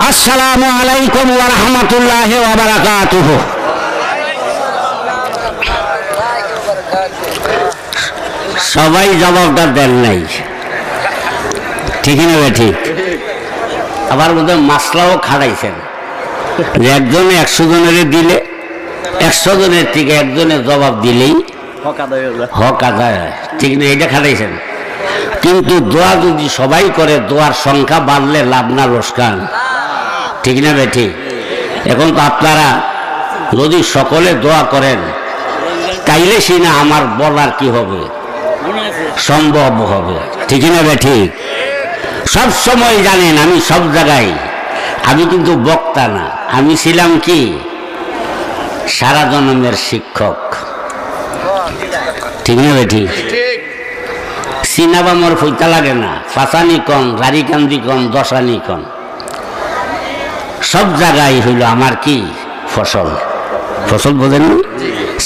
আসসালামু আলাইকুম ওয়া রাহমাতুল্লাহি ওয়া বারাকাতুহু। সবাই জবাবটা দেন নাই, ঠিক না ঠিক? আবার বোধহয় মাসলাও খাড়াইছেন যে একজনে 100 জনের দিলে 100 জনের থেকে একজনের জবাব দিলেই হক আদায় হয়, ঠিক না? এটা খাড়াইছেন। কিন্তু দোয়া যদি সবাই করে, দোয়ার সংখ্যা বাড়লে লাভ না লোকসান, ঠিক না ঠিক? এখন তো আপনারা যদি সকলে দোয়া করেন তাইলে সিনা আমার বলার কি হবে, সম্ভব হবে, ঠিক না ঠিক? সব সময় জানেন আমি সব জায়গায়, আমি কিন্তু বক্তা না, আমি ছিলাম কি সারা জন্মের শিক্ষক, ঠিক না ঠিক? সিনাবা মোর ফইতা লাগে না, পাঁচানি কন, রারিকান্দি কন, দশানি কন, সব জায়গায় হইল আমার কি ফসল। ফসল বোঝেন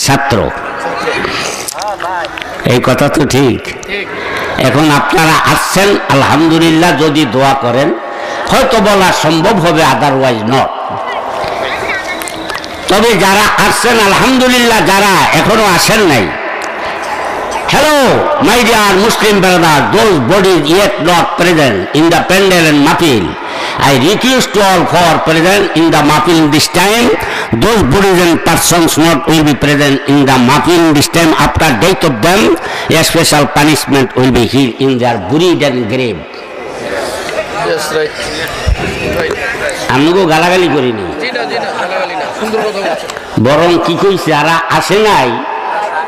ছাত্র, এই কথা তো ঠিক। এখন আপনারা আসছেন আলহামদুলিল্লাহ, যদি দোয়া করেন হয়তো বলা সম্ভব হবে, আদারওয়াইজ নট। তবে যারা আসছেন আলহামদুলিল্লাহ, যারা এখনো আসেন নাই, hello my dear Muslim brother, those bodies yet not present in the pandal and mahfil, I request to all for present in the mahfil this time. Those bodies and persons not will be present in the mahfil this time. After death of them, a special punishment will be held in their buried and grave. Yes, right. আমগো গালাগালি করিনি, বরং কি কইছে যারা আসে নাই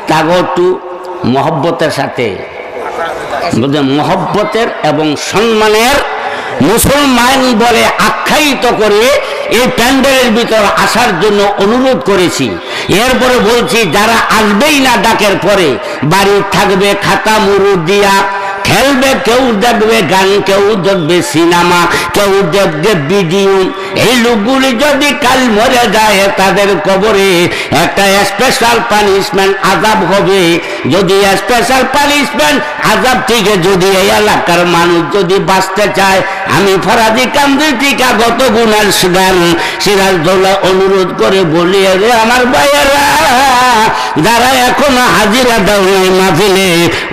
তাগো একটু মহব্বতের সাথে, মহব্বতের এবং সম্মানের মুসলমান বলে আখ্যায়িত করে এই প্যান্ডেলের ভিতর আসার জন্য অনুরোধ করেছি। এরপরে বলছি যারা আসবেই না ডাকের পরে, বাড়ি থাকবে খাতা মুরু দিয়া, খেলবে, কেউ দেখবে গান, কেউ দেখবে সিনেমা, কেউ দেখবে ভিডিও। এই লোকগুলি যদি কাল মরে যায় তাদের কবরে একটা স্পেশাল পানিশমেন্ট আযাব হবে। যদি স্পেশাল পানিশমেন্ট আযাব থেকে যদি এই এলাকার মানুষ যদি বাঁচতে চায়, আমি ফরাজি কান্দি টিকা গত গুনার সুদান সিরাজদৌল্লা অনুরোধ করে বলি, রে আমার ভাইয়েরা যারা এখনো হাজিরা দাও নাই মাহফিলে,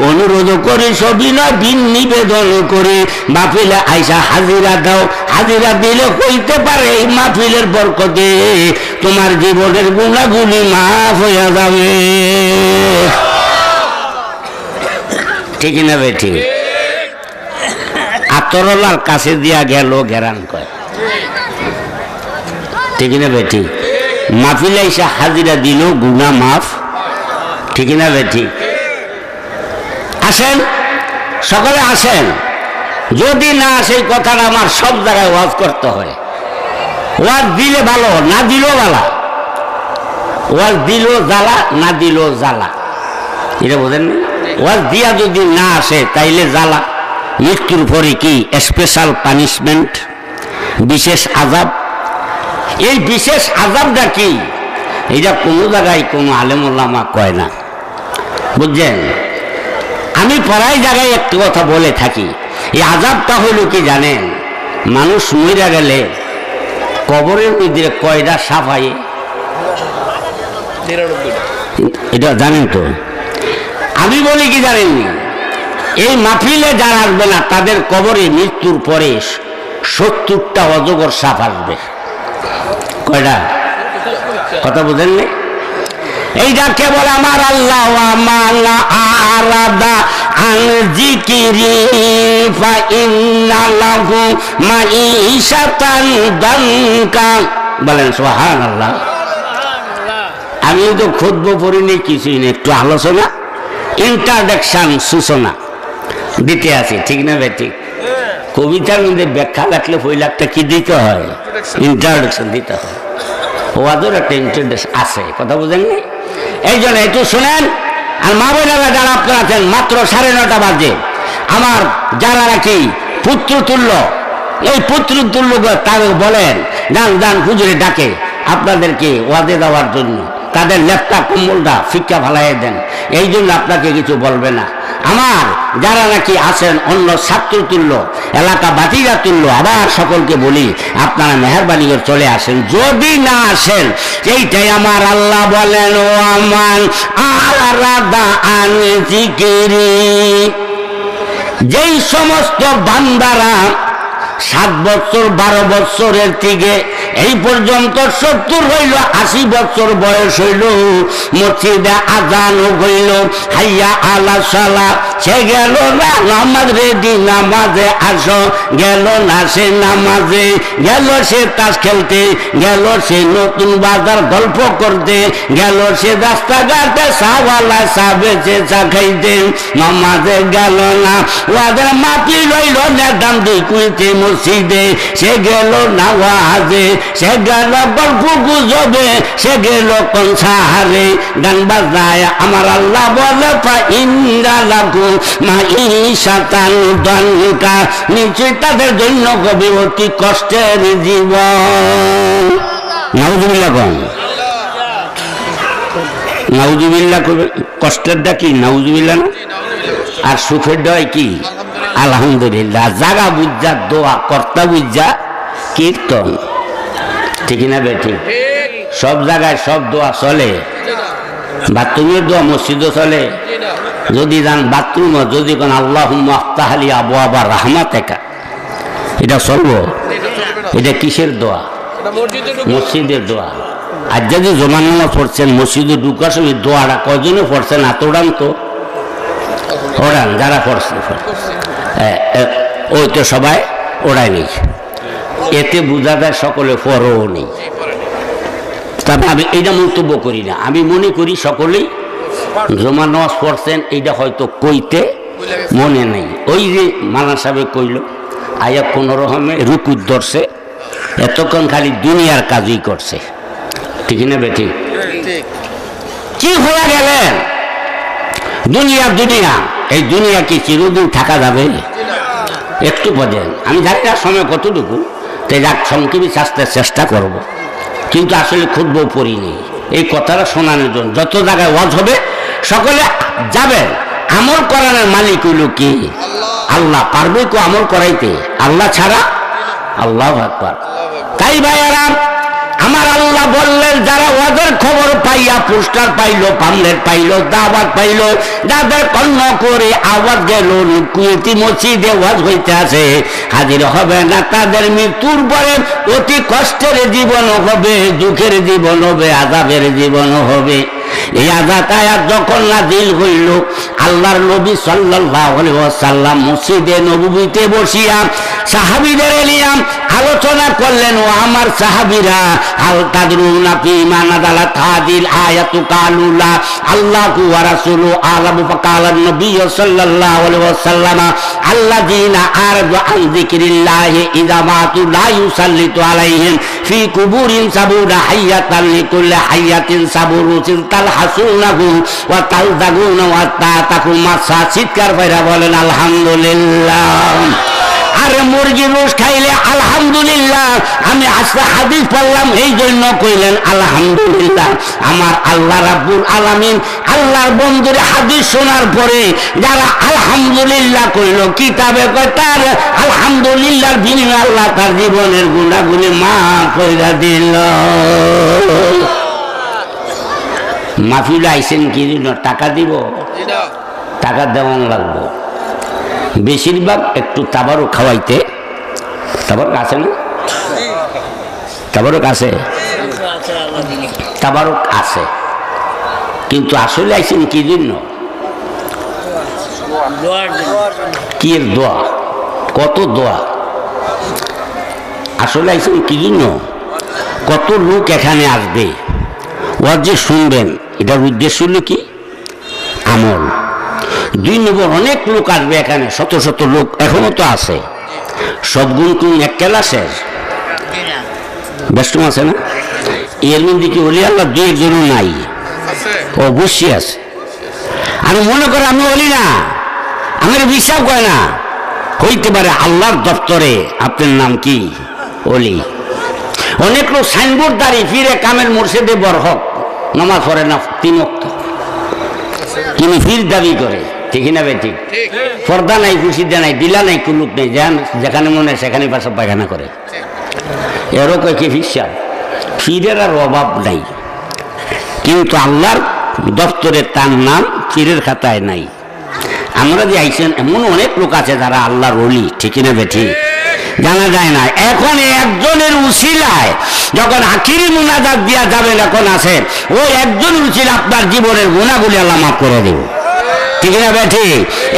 অনুরোধ করে সবিনয় দিন নিবেদন করে মাহফিলে আইসা হাজিরা দাও। হাজিরা দিলে হইতে পারে এই মাহফিলের বরকতে তোমার জীবনের গুণাগুলি মাফ হয়ে যাবে, ঠিক না বেঠি? আতরলার কাছে দিয়া গেল গেরান কয়, ঠিক না বেঠি? মাহফিলে আইসা হাজিরা দিল গুণা মাফ, ঠিক না বেঠি? আসেন সকলে আসেন। যদি না সেই কথাটা আমার সব জায়গায় ওয়াজ করতে হয়। ওয়াজ দিলে ভালো, না দিলেও ভালো। ওয়াজ দিলেও জ্বালা, না দিলেও জ্বালা, এটা বোঝেন না? ওয়াজ দিয়া যদি না আসে তাইলে জ্বালা। মৃত্যুর পরে কি স্পেশাল পানিশমেন্ট, বিশেষ আযাব। এই বিশেষ আযাবটা কি, এটা কোনো জায়গায় কোনো আলেম ওলামা কয় না, বুঝছেন? আমি প্রায় জায়গায় একটি কথা বলে থাকি, এই আযাবটা হইল কি জানেন? মানুষ মরে গেলে কবরের মধ্যে কয়টা সাফাই, এটা জানেন তো? আমি বলি কি জানেননি, এই মাহফিলে যারা আসবে না তাদের কবরে মৃত্যুর পরে 70টা অজগর সাপ আসবে। কয়টা? কথা বুঝেননি? এইটা কেবল আমার আল্লাহ মালা আরাদা আন যিকিরি ফা ইন্না লাহু মাঈশাতান দানকা, বলেন সুবহানাল্লাহ। আমি তো খুতবা পড়িনি, কিছুই নেই, একটু আলোচনা, ইন্ট্রোডাকশন, সূচনা দিতে আছি, ঠিক না ভাই? ঠিক। কবিতার মধ্যে ব্যাখ্যা লাগলে পয়লাকটা কি দিতে হয়? ইন্ট্রোডাকশন দিতে হয়। ওয়াজের একটা ইন্ট্রোডাকশন আছে, কথা বুঝেননি? এই জন্য একটু শুনেন। আর মা বোনেরা যারা আপনারা আছেন, মাত্র 9:30 বাজে আমার যারা নাকি পুত্রতুল্য, এই পুত্রতুল্য তাদের বলেন গান গান হুজুরে ডাকে আপনাদেরকে ওয়াজে দেওয়ার জন্য। তাদের লেপটা কম্বলটা ফিক্কা ফালাই দেন, এই জন্য আপনাকে কিছু বলবে না। আমার যারা নাকি আছেন অন্য ছাত্র তুল্য, এলাকা বাতিরা তুল্য, আবার সকলকে বলি আপনারা মেহরবানি করে চলে আসেন। যদি না আসেন, এইটাই আমার আল্লাহ বলেন, ও আমার আরাদা আন যিকরি, যেই সমস্ত বান্দারা 7 বছর 12 বছরের থেকে এই পর্যন্ত 70 হইল, 80 বছর বয়স হইল, মসজিদে আজান হইল, হাইয়া আলা সালা, সে গেল না নামাজ রেডি, নামাজে আসো, গেল না সে নামাজে, গেল সে তাস খেলতে, গেল সে নতুন বাজার গল্প করতে, গেল সে রাস্তাঘাটে চাওয়ালা চা বেচে চা খাইতে, নামাজে গেল না, ওদের মাটি রইল না দাম দিয়ে কুইতে মসজিদে, সে গেল না ওয়াজে, সে গেল গল্প গুজবে, সে গেল কোন সাহারে গান বাজায়। আমার আল্লাহ বলে নিশ্চয়ই তাদের জন্য হবে অতি কষ্টের জীবন। নাউজুবিল্লাহ কোন নাউজুবিল্লাহ, কষ্টেরটা কি নাউজুবিল্লাহ না, আর সুখের দয় কি আলহামদুলিল্লাহ। জাগা বুঝা দোয়া, কর্তা বুঝা কীর্তন, ঠিক না বেঠিক? সব জায়গায় সব দোয়া চলে, বাথরুমের দোয়া মসজিদও চলে। যদি যান বাথরুম, যদি কোন আল্লাহুম্মা আফতাহলি আবওয়াবা রাহমাতিকা, এটা চলবো? এটা কিসের দোয়া? মসজিদের দোয়া। আর যদি জমান নামাজ পড়ছেন মসজিদে ঢুকার সময় দোয়াটা কয়জনে পড়ছেন? এতটান তো ওড়ান, যারা পড়ছেন ওই তো সবাই ওড়াই নেই, এতে বোঝা যায় সকলে পরও নেই। তবে আমি এইটা মন্তব্য করি না, আমি মনে করি সকলেই জমা নামাজ পড়ছেন, এইটা হয়তো কইতে মনে নেই। ওই যে মানা সাহেব কইল, আয়া কোনো রকমে রুকুত ধরছে, এতক্ষণ খালি দুনিয়ার কাজই করছে, ঠিক না বেঠিক? কি হয়ে গেলেন? দুনিয়া দুনিয়া, এই দুনিয়া কি চিরদিন থাকা যাবে? একটু বোঝেন, আমি জানি না সময় কতটুকু, তাই যাক সংক্ষেপে শাস্তের চেষ্টা করব, কিন্তু আসলে খুঁজবো পড়িনি এই কথাটা শোনানোর জন্য। যত জায়গায় ওয়াজ হবে সকলে যাবেন। আমল করানোর মালিক হইল কি? আল্লাহ। পারবে কো আমল করাইতে আল্লাহ ছাড়া? আল্লাহু আকবার। তাই ভাইয়ারা আমার আল্লাহ বললেন, যারা ওয়াজের খবর পাইয়া পোস্টার পাইলো, পামলেট পাইলো, দাওয়াত পাইলো, যাদের কর্ণ করে আওয়াজ গেল কুয়েতি মসজিদে ওয়াজ হইতে আছে, হাজির হবে না, তাদের মৃত্যুর পরে অতি কষ্টের জীবন হবে, দুঃখের জীবন হবে, আযাবের জীবন হবে। এই আয়াত যখন নাযিল হইল, আল্লাহর নবী সাল্লাল্লাহু আলাইহি ওয়াসাল্লাম মসজিদে নববীতে বসিয়া সাহাবীদের নিয়ে আলোচনা করলেন, ও আমার সাহাবীরা, হাল তাদরুনা ফি মা নাযালাত হাযিল আয়াতু ক্বালু লা আল্লাহু ওয়া রাসূলু আ'লামু ফাকালা নবী সাল্লাল্লাহু আলাইহি ওয়াসাল্লাম আল্লাযীনা আরদু আন যিকরিল্লাহি ইযা মাতু লা ইউসাল্লিতু আলাইহিম ফি কুবুরিন সাবুনা হাইয়াতান লিকুল্লি হাইয়াতিন সাবুরুন তালহাসুনাহু ওয়া তালযাগুনা ওয়া তাতাকুমা। চিৎকার কইরা বলেন আলহামদুলিল্লাহ। আরে মুরগি রোজ খাইলে আলহামদুলিল্লাহ, আমি আজকে হাদিস পড়লাম এই জন্য কইলেন আলহামদুলিল্লাহ। আমার আল্লাহ রাব্বুল আলামিন আল্লাহর বন্ধুর হাদিস শোনার পরে যারা আলহামদুলিল্লাহ কইল, কিতাবে কয় তার আলহামদুলিল্লাহর বিনিময়ে আল্লাহ তার জীবনের গুনাহগুলি মাফ কইরা দিল। মাহফিলে আইছেন কি জন্য? টাকা দিব? টাকা দেওয়ান লাগবো। বেশিরভাগ একটু তাবারক খাওয়াইতে, তাবারক আছে না? তাবারক আছে, তাবারক আছে, কিন্তু আসলে আইছেন কি জন্য? কি এর দোয়া? কত দোয়া? আসলে আইছেন কি জন্য? কত লোক এখানে আসবে, ওয়াজ যে শুনবেন, এটার উদ্দেশ্য হলো কি? আমল। 2 নম্বর, অনেক লোক আসবে এখানে, শত শত লোক এখনো তো আছে, সব গুণ কোন এক ক্লাসের ব্যস্ত আছে না? এর মধ্যে কি ওলি আল্লাহ 2 একজনও নাই? অবশ্যই আছে। আমি মনে করি আমি ওলি না, আমার বিশ্বাস করে না, হইতে পারে আল্লাহর দপ্তরে আপনার নাম কি ওলি। অনেক লোক সাইনবোর্ড দাঁড়িয়ে ফিরে কামেল মুর্শিদে বরহক নামাজ পড়ে না 3 ওয়াক্ত, কিন্তু ফির দাবি করে, ঠিক না ভাই? ঠিক। পর্দা নাই, খুশিদা নাই, দিলা নাই, কুলুক নেই, যেখানে মনে হয় সেখানে পেশাব পায়খানা করে। এরও কয় কি ফিসাব, ফিরের আর অভাব নাই, কিন্তু আল্লাহর দপ্তরে তার নাম ফিরের খাতায় নাই। আমরা যে আইছেন এমন অনেক লোক আছে যারা আল্লাহর ওলি, ঠিক না বেঠি? জানা যায় না। এখন একজনের উসিলায় যখন আখিরি মুনাজাত দিয়া যাবেন, এখন আছে ওই একজন উসিলা আপনার জীবনের গুনাহগুলি আল্লাহ মাফ করে দেব, ঠিক না বেঠি?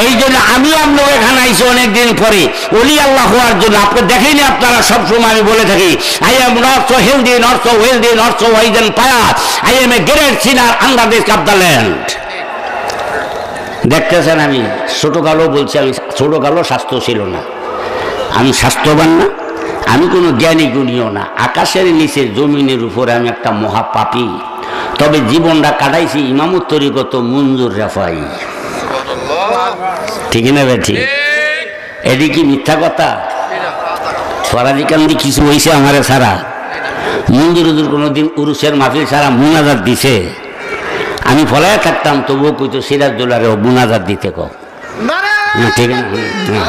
এই জন্য আমি আপনার এখানে আইছি অনেকদিন পরে ওলি আল্লাহ হওয়ার জন্য। আপনি দেখেনি, আপনারা সবসময় আমি বলে থাকি, I am not so healthy, not so wealthy, not so wise and pious, I am a great sinner under this of the land. দেখতেছেন, আমি ছোট কালো বলছি, আমি ছোট কালো স্বাস্থ্য ছিল না, আমি স্বাস্থ্যবান না, আমি কোনো জ্ঞানী গুণীও না, আকাশের নিচে জমিনের উপরে আমি একটা মহাপাপী। তবে জীবনটা কাটাইছি ইমামত তরিকত মঞ্জুর রেফাই, ঠিক না বেঠি? এটি কি মিথ্যা কথা? ফরাজি কান্দি কিছু হয়েছে আমারে সারা মঞ্জুর হুজুর কোনোদিন উরুসের মাহফিল সারা মুনাজাত দিছে, আমি ফলায় থাকতাম, তবুও কইতো সিরাজদৌলারে মুনাজাত দিতে কও, ঠিক না?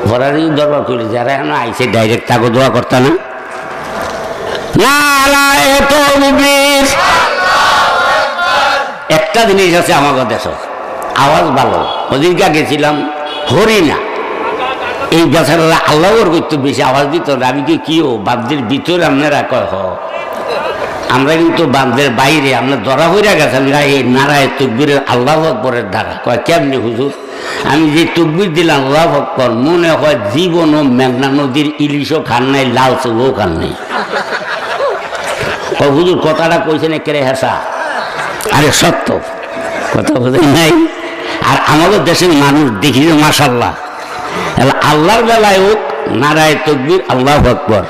ফরাজি দরবার করি, যারা এখন আইসে ডাইরেক্ট তাকে দোয়া করতা না। একটা জিনিস আছে আমাদের দেশ, আওয়াজ ভালো। ওদিনকে গেছিলাম হরিণা, এই বেচারা আল্লাহর করতে বেশি আওয়াজ দিত। আমি কি ও বাদ্যের ভিতরে আপনারা কয় হ, আমরা কিন্তু বান্দের বাইরে আমরা ধরা হইয়া গেছেন এই নারায় তকবীরের আল্লাহু আকবরের দ্বারা। কয় কেমনি হুজুর? আমি যে তকবীর দিলাম আল্লাহু আকবর, মনে হয় জীবনও মেঘনা নদীর ইলিশও খান নাই, লাল চৌও খান নাই। হুজুর কথাটা কইছেন একেবারে হেসা, আরে সত্য কথা বোঝেন নাই। আর আমাদের দেশের মানুষ দেখি যে মাশাআল্লাহ, আল্লাহর বেলায় হোক নারায় তকবীর আল্লাহু আকবর,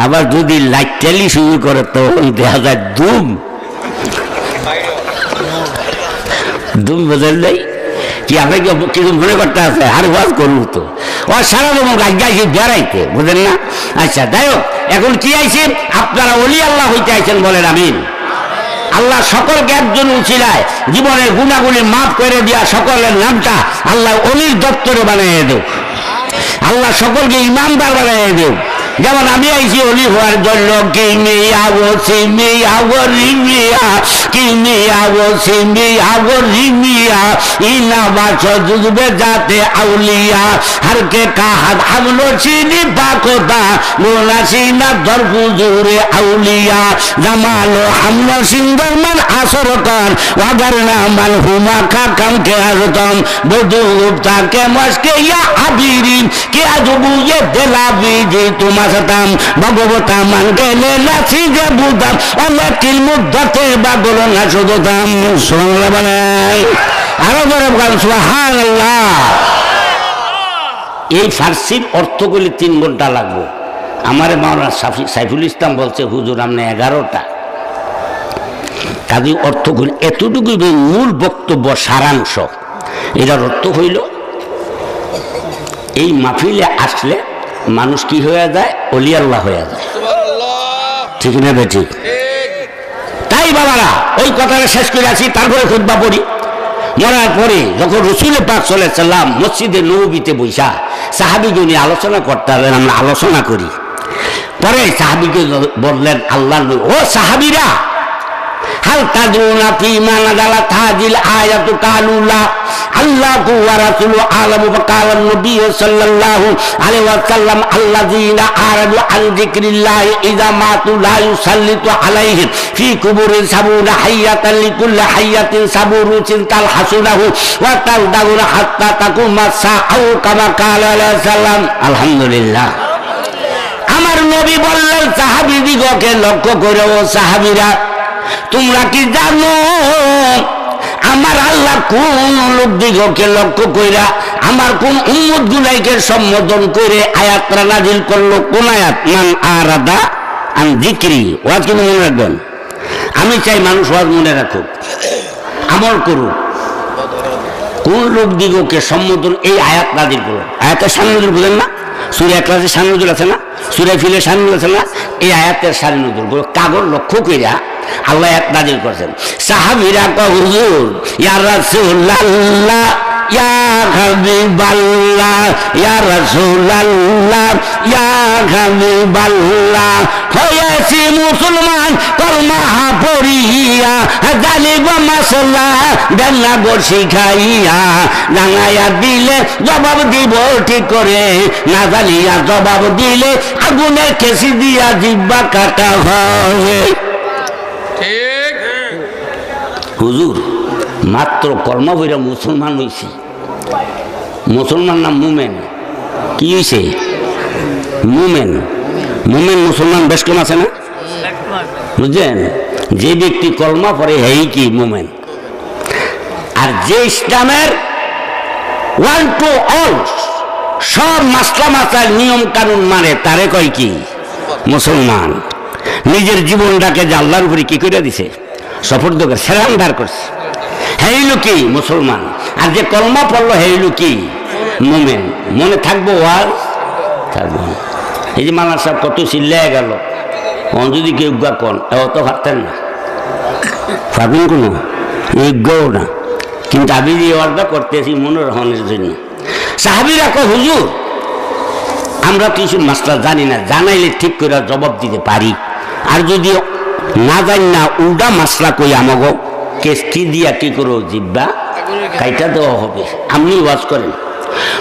আবার যদি লাইটালি শুরু করে তখন দেখা যায় দুম দুম, বোঝেন নাই? কি আপনি কিছু মনে করতে আছে? আর ওয়াজ করবো তো, ও সারা তোমার গাইছে বেড়াইতে, বুঝেন না? আচ্ছা যাই হোক, এখন কি আইছেন আপনারা? ওলি আল্লাহ হইতে আইছেন, বলেন আমিন। আল্লাহ সকলকে একজন উছিলায় জীবনের গুণাগুলি মাফ করে দিয়া সকলের নামটা আল্লাহ অলির দপ্তরে বানিয়ে দেব, আল্লাহ সকলকে ইমানদার বানিয়ে দেব। যেমন আমি আইছি অলি হওয়ার জন্য, যাতে আউলিয়া হারকে কাহাদ আমলো চিনি পাকতা মোলা সিনা দরপুজুরে আউলিয়া জামালো হামলো সিন্দর মান আসর কান ওয়াগার না মান হুমা খাকাম কে আজতম বধু তাকে মস্কে ইয়া আবিরিন কে আজবুয়ে দেলাবি যে তোমার সাতাম ভগবতা মান গেলে নাচি যে বুদাম অনেকিল মুদ্দাতে বাগল না শুধুতাম সোনা বানাই আরো বড় গান সুবহানাল্লাহ। এই ফার্সির অর্থগুলি 3 ঘন্টা লাগবে। আমার মাওলানা সাইফুল ইসলাম বলছে হুজুর আপনি 11টা, কাজে অর্থগুলি এতটুকু মূল বক্তব্য সারাংশ। এটার অর্থ হইল এই মাহফিলে আসলে মানুষ কি হয়ে যায়? ওলি আল্লাহ হয়ে যায়, ঠিক না বেঠিক? তাই বাবারা ওই কথাটা শেষ করে আসি, তারপরে খুতবা পড়ি। মরার পরে যখন রাসূল পাক সাল্লাল্লাহু আলাইহি সাল্লাম মসজিদে নববীতে বসা সাহাবীকে নিয়ে আলোচনা করতে হলেন, আমরা আলোচনা করি। পরে সাহাবীকে বললেন আল্লাহ ও সাহাবীরা, হাল তাদরুনা ফীমা নাযালাত হাযিল আয়াতু কালুলা আল্লাহু ওয়া রাসূলু আলামু ফাকালান নবী সাল্লাল্লাহু আলাইহি ওয়াসাল্লাম আল্লাযীনা আরাদু আন যিকরিল্লাহি ইযা মাতু লা ইউসাল্লিতু আলাইহিম ফি কুবুরি সাবুনা হাইয়াতান লিকুল্লি হাইয়াতিন সাবুরুচিন তাল হাসুনাহু ওয়া তালদাউনা হাত্তা তাকুমা সাআউ কামা কালা আলাইহি সাল্লাম। আলহামদুলিল্লাহ। আমার নবী বললেন সাহাবীদিগকে লক্ষ্য করে, ও সাহাবীরা তোমরা কি জানো আমার আল্লাহ কোন লোকদিগকে লক্ষ্য কইরা আমার কোন উম্মত গুলাইকে সম্বোধন করে আয়াতটা নাযিল করলো? কোন আয়াত? মান আরাদা আন যিকরি। ওয়াজ কিন্তু মনে রাখবেন, আমি চাই মানুষ ওয়াজ মনে রাখুক, আমল করুক। কোন লোক দিগকে সম্বোধন এই আয়াত নাজিল করলেন। আয়াতের শানুজুল বুঝেন না? সূরা ইখলাসে শানুজুল আছে না, সূরা ফিলে শানুজুল আছে না? এই আয়াতের শানুজুল গুলো কাগজ লক্ষ্য কইরা আল্লাহ আয়াত নাজিল করেছেন। সাহাবীরা কয় হুজুর ইয়া রাসূলুল্লাহ ইয়া হাবিবাল্লাহ ইয়া রাসূলুল্লাহ ইয়া হাবিবাল্লাহ হয়েছি মুসলমান কলমা পড়িয়া জানিব মাসলা ডান্না বর্ষি খাইয়া ডাঙাইয়া দিলে জবাব দিব ঠিক করে, না জানিয়া জবাব দিলে আগুনের কেসি দিয়া জিব্বা কাটা হয়। ঠিক হুজুর মাত্র কলমা পড়িয়া মুসলমান হইছি। মুসলমান না মুমেন? কি হয়েছে? মুমেন। মুমেন মুসলমান বেশ কম আছে না? বুঝলেন? যে ব্যক্তি কলমা পড়ে হেই কি মুমেন। আর যে ইসলামের ওয়ান টু অল সব মাসলা মাসার নিয়ম কানুন মানে তারে কয় কি মুসলমান। নিজের জীবনটাকে যে আল্লাহর উপরে কি করে দিছে, সফর্দ করে সেরান্ডার করছে, হেইল কি মুসলমান। আর যে কলমা পড়লো হেইল কি মুমেন। মনে থাকবো ওয়াজ থাকবো। এই যে মালা সাহেব কত চিল্লাই গেল, যদি কেউ গা কন এত ভাবতেন না, ভাবুন কোনো যোগ্যও না, কিন্তু আমি যে ওয়াজটা করতেছি মনোরহনের জন্য। সাহাবীরা কয় হুজুর আমরা কিছু মাসলা জানি না, জানাইলে ঠিক করে জবাব দিতে পারি, আর যদি না জানি না উল্টা মাসলা কই আমাগো কেষ্টি দিয়া কি করো জিব্বা কাইটা দেওয়া হবে, আপনি ওয়াজ করেন।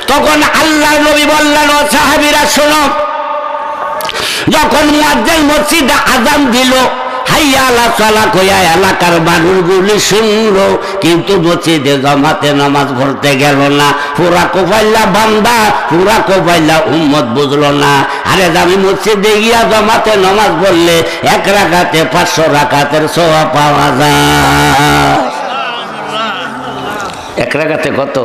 তখন আল্লাহর নবী বললেন ও সাহাবীরা শোনো, যখন মুয়াজ্জিন মসজিদে আযান দিল হাইয়া আলা সালাহ কইয়া এলাকার মানুষগুলি শুনলো, কিন্তু মসজিদে জামাতে নামাজ পড়তে গেল না। পুরা কোপাইলা বান্দা পুরা কোপাইলা উম্মত বুঝলো না। আরে আমি মসজিদে গিয়া জামাতে নামাজ পড়লে 1 রাকাতে 500 রাকাতের সওয়াব পাওয়া যায়। 1 রাকাতে কত?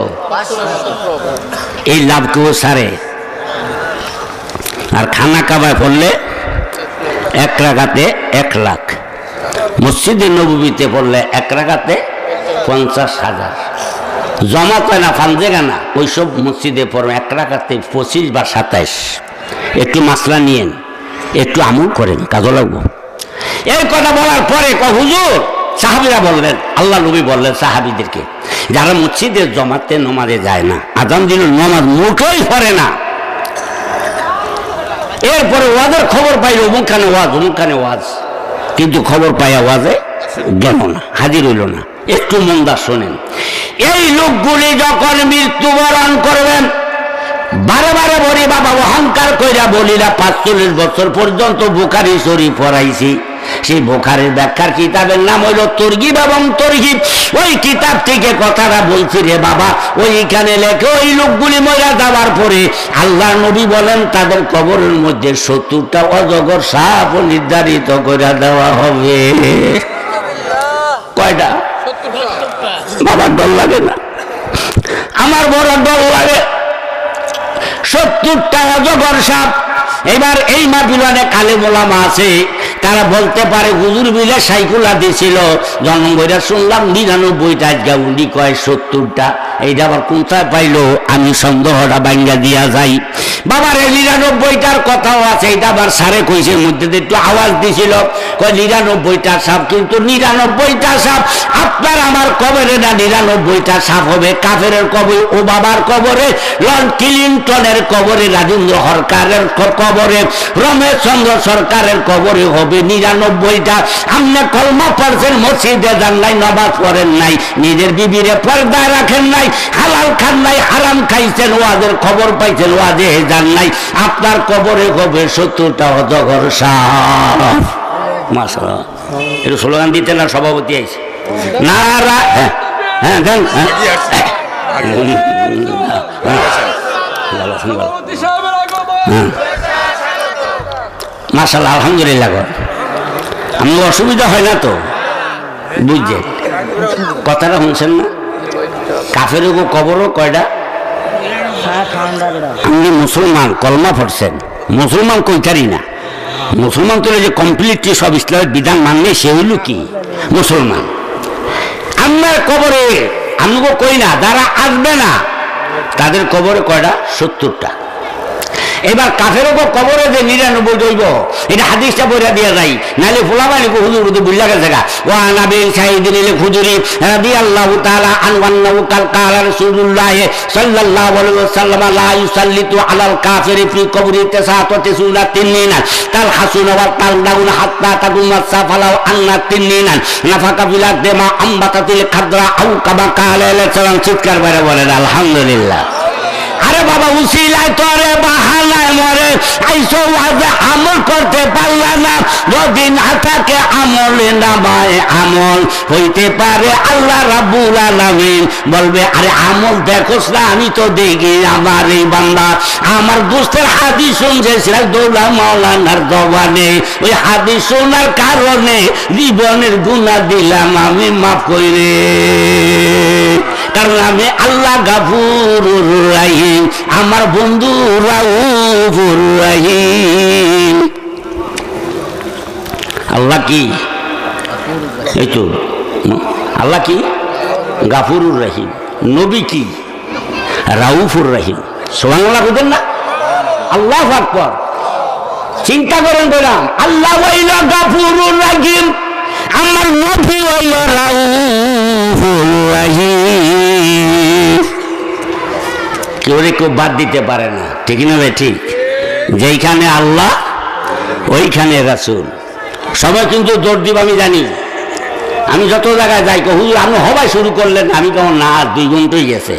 এই লাভ কেউ সারে। আর খানা কাবায় পড়লে 1 রাকাতে 1 লাখ, মসজিদে নববীতে পড়লে 1 রাকাতে 50,000। জমা পায় না ফানজেগা না, ওইসব মসজিদে পড়বে 1 রাকাতে 25 বা 27। একটু মাসলা নিয়েন, একটু আমল করেন, কাজে লাগবো। এই কথা বলার পরে হুজুর সাহাবীরা বললেন, আল্লাহ নবী বললেন সাহাবীদেরকে, যারা মসজিদের জমাতে নমাজে যায় না, আযান দিল নমাজ মুঠোই পড়ে না, এরপরে ওয়াজের খবর পাইল অমুকখানে ওয়াজ অমুকখানে ওয়াজ, কিন্তু খবর পাইয়া ওয়াজে গেল না, হাজির হইল না। একটু মন্দা শোনেন, এই লোকগুলি যখন মৃত্যুবরণ করবেন বারে বারে বলি বাবা অহংকার কইরা বলিরা 45 বছর পর্যন্ত বুখারী শরীফ পড়াইছি। সেই বুখারীর ব্যাখ্যার কিতাবের নাম হইল তরগিব এবং তরহিব। ওই কিতাব থেকে কথাটা বলছি রে বাবা, ওইখানে লেখে ওই লোকগুলি মরে যাওয়ার পরে আল্লাহ নবী বলেন তাদের কবরের মধ্যে 70টা অজগর সাপ নির্ধারিত করে দেওয়া হবে। কয়টা? বাবার ডর লাগে না? আমার বড় ডর লাগে। 70টা অজগর সাপ। এবার এই মাহফিলে অনেক আলেম ওলামা আছে, তারা বলতে পারে হুজুর বিলে সাইকুলা দিছিল জন্ম বইটা শুনলাম 99টা, আজকে উনি কয় 70টা। এইটা আবার কোথায় পাইলো? আমি সন্দেহটা ভাঙ্গা দিয়া যাই। বাবার এই 99টার কথাও আছে, এটা আবার সারে কইছে মধ্যে একটু আওয়াজ দিছিল, কয় 99টা সাপ, কিন্তু 99টা সাপ আপনার আমার কবরে না, 99টা সাপ হবে কাফেরের কবরে, ও বাবার কবরে, লর্ড ক্লিনটনের কবরে, রাজেন্দ্র সরকারের কবরে, রমেশ চন্দ্র সরকারের কবরে হবে 99টা। আপনি কলমা পড়ছেন, মসজিদে যান নাই, নামাজ পড়েন নাই, নিজের বিবিরে পর্দায় রাখেন নাই, হালাল খান নাই, হারাম খাইছেন, ওয়াজের খবর পাইছেন, ওয়াজে যান নাই, আপনার কবরে হবে 70টা অজগর সাপ। মাশাআল্লাহ, একটু স্লোগান দিতে না? সভাপতি আইছে নারা, হ্যাঁ দেন, মাশাআল্লাহ, আলহামদুলিল্লাহ। আমি অসুবিধা হয় না তো? বুঝছেন কথাটা? শুনছেন না? কাফের কবরও কয়টা? আপনি মুসলমান কলমা পড়ছেন, মুসলমান কইতারি না। মুসলমান তো যে কমপ্লিটলি সব ইসলামের বিধান মানলে সে হইল কি মুসলমান। আপনার কবরে আমগো কই না, যারা আসবে না তাদের কবরে কয়টা? 70টা। এবার কাফের উপর কবরে যে 99 জৈব, এটা হাদিসটা বইরা দিয়া যায়, নাহলে ফুলাবানি কো হুজুর তো বুঝলা গেছে গা। ওয়া নবী সাইয়্যিদিন খুজুরি রাদিয়াল্লাহু তাআলা আনহু কাল কালা রাসূলুল্লাহ সাল্লাল্লাহু আলাইহি ওয়াসাল্লাম লা ইউসাল্লিতু আলাল কাফিরি ফি কবরি তাসাতুনা তিননিনা তাল হাসুনা ওয়া তাল দাগুনা হাত্তা তাগুমা সাফালা আন্না তিননিনা নাফাকা বিলা দেমা আমবাতাতিল খাদরা আও কাবা কালা সালাম। চিৎকার করে বলেন আলহামদুলিল্লাহ। আরে বাবা উসিলায় তোরে বাহানায় মরে আইসো ওয়াজে আমল করতে পারলা না, যদি না থাকে আমলে নামায় আমল হইতে পারে আল্লাহ রাব্বুল আলামিন বলবে আরে আমল দেখোস না, আমি তো দেখি আমার এই বান্দা আমার দোস্তের হাদিস শুনছে সিরাজদৌল্লা মাওলানার জবানে, ওই হাদিস শোনার কারণে জীবনের গুনাহ দিলাম আমি মাফ কইরে, কারণ আমি আল্লাহ গাফুরুর রাহিম, আমার বন্ধু রাউফুর রাহিম। আল্লাহ কি? এই তো আল্লাহ কি? গাফুরুর রাহিম। নবী কি? রাউফুর রাহিম। সুবহানাল্লাহ বুঝেন না? আল্লাহু আকবার। চিন্তা করেন বললাম আল্লাহ হইল গাফুরুর রাহিম, আমার নবী হইল রাউফুর রাহিম। কেউ বাদ দিতে পারে না, ঠিক না ভাই? ঠিক। যেইখানে আল্লাহ ওইখানে রাসূল। সবাই কিন্তু দৌড় দিব আমি জানি, আমি যত জায়গায় যাই হুজুর আপনি হবাই শুরু করলেন, আমি কেমন না 2 ঘন্টাই গেছে,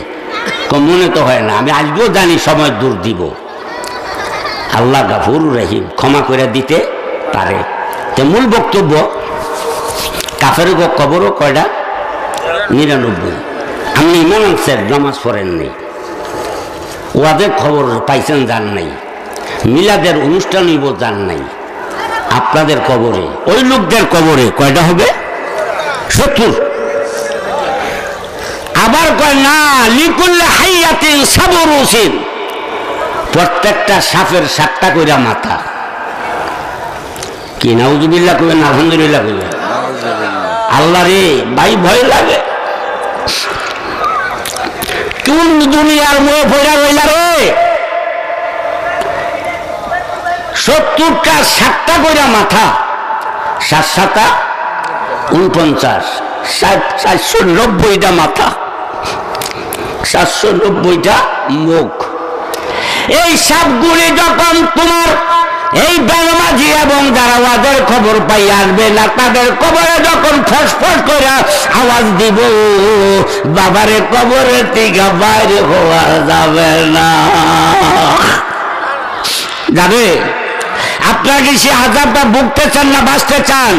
মনে তো হয় না। আমি আজকেও জানি সময় দৌড় দিব। আল্লাহ গাফুরুর রহিম, ক্ষমা করে দিতে পারে। তো মূল বক্তব্য, কাফের কবরও কয়টা? 99। আপনি ইমান আনছেন, নামাজ পড়েন নেই, ওয়াদের খবর পাইছেন যান নাই, মিলাদের অনুষ্ঠান হইব যান নাই, আপনাদের কবরে ওই লোকদের কবরে কয়টা হবে? 70। আবার কয় না লিকুল্লি হাইয়াতিন সাবরুসিন, প্রত্যেকটা সাপের 7টা কইরা মাথা। কি নাউজুবিল্লাহ কইবেন, আলহামদুলিল্লাহ কইবেন? আল্লাহ রে ভাই ভয় লাগে, কোন দুনিয়ার মোহ পড়া রইলা রে? 70টা 7টা কইরা মাথা, 7 7 49, 490টা মাথা, 490টা মুখ। এই সাপগুলি যখন তোমার এই বেলমাঝি এবং যারা ওয়াদের খবর পাই আসবে না, তাদের কবরে যখন ফসফস করে আওয়াজ দিব, বাবারে কবরের থেকে বাইরে হওয়া যাবে না। যাবে? আপনারা কি সে আযাবটা ভুগতে চান না বাঁচতে চান?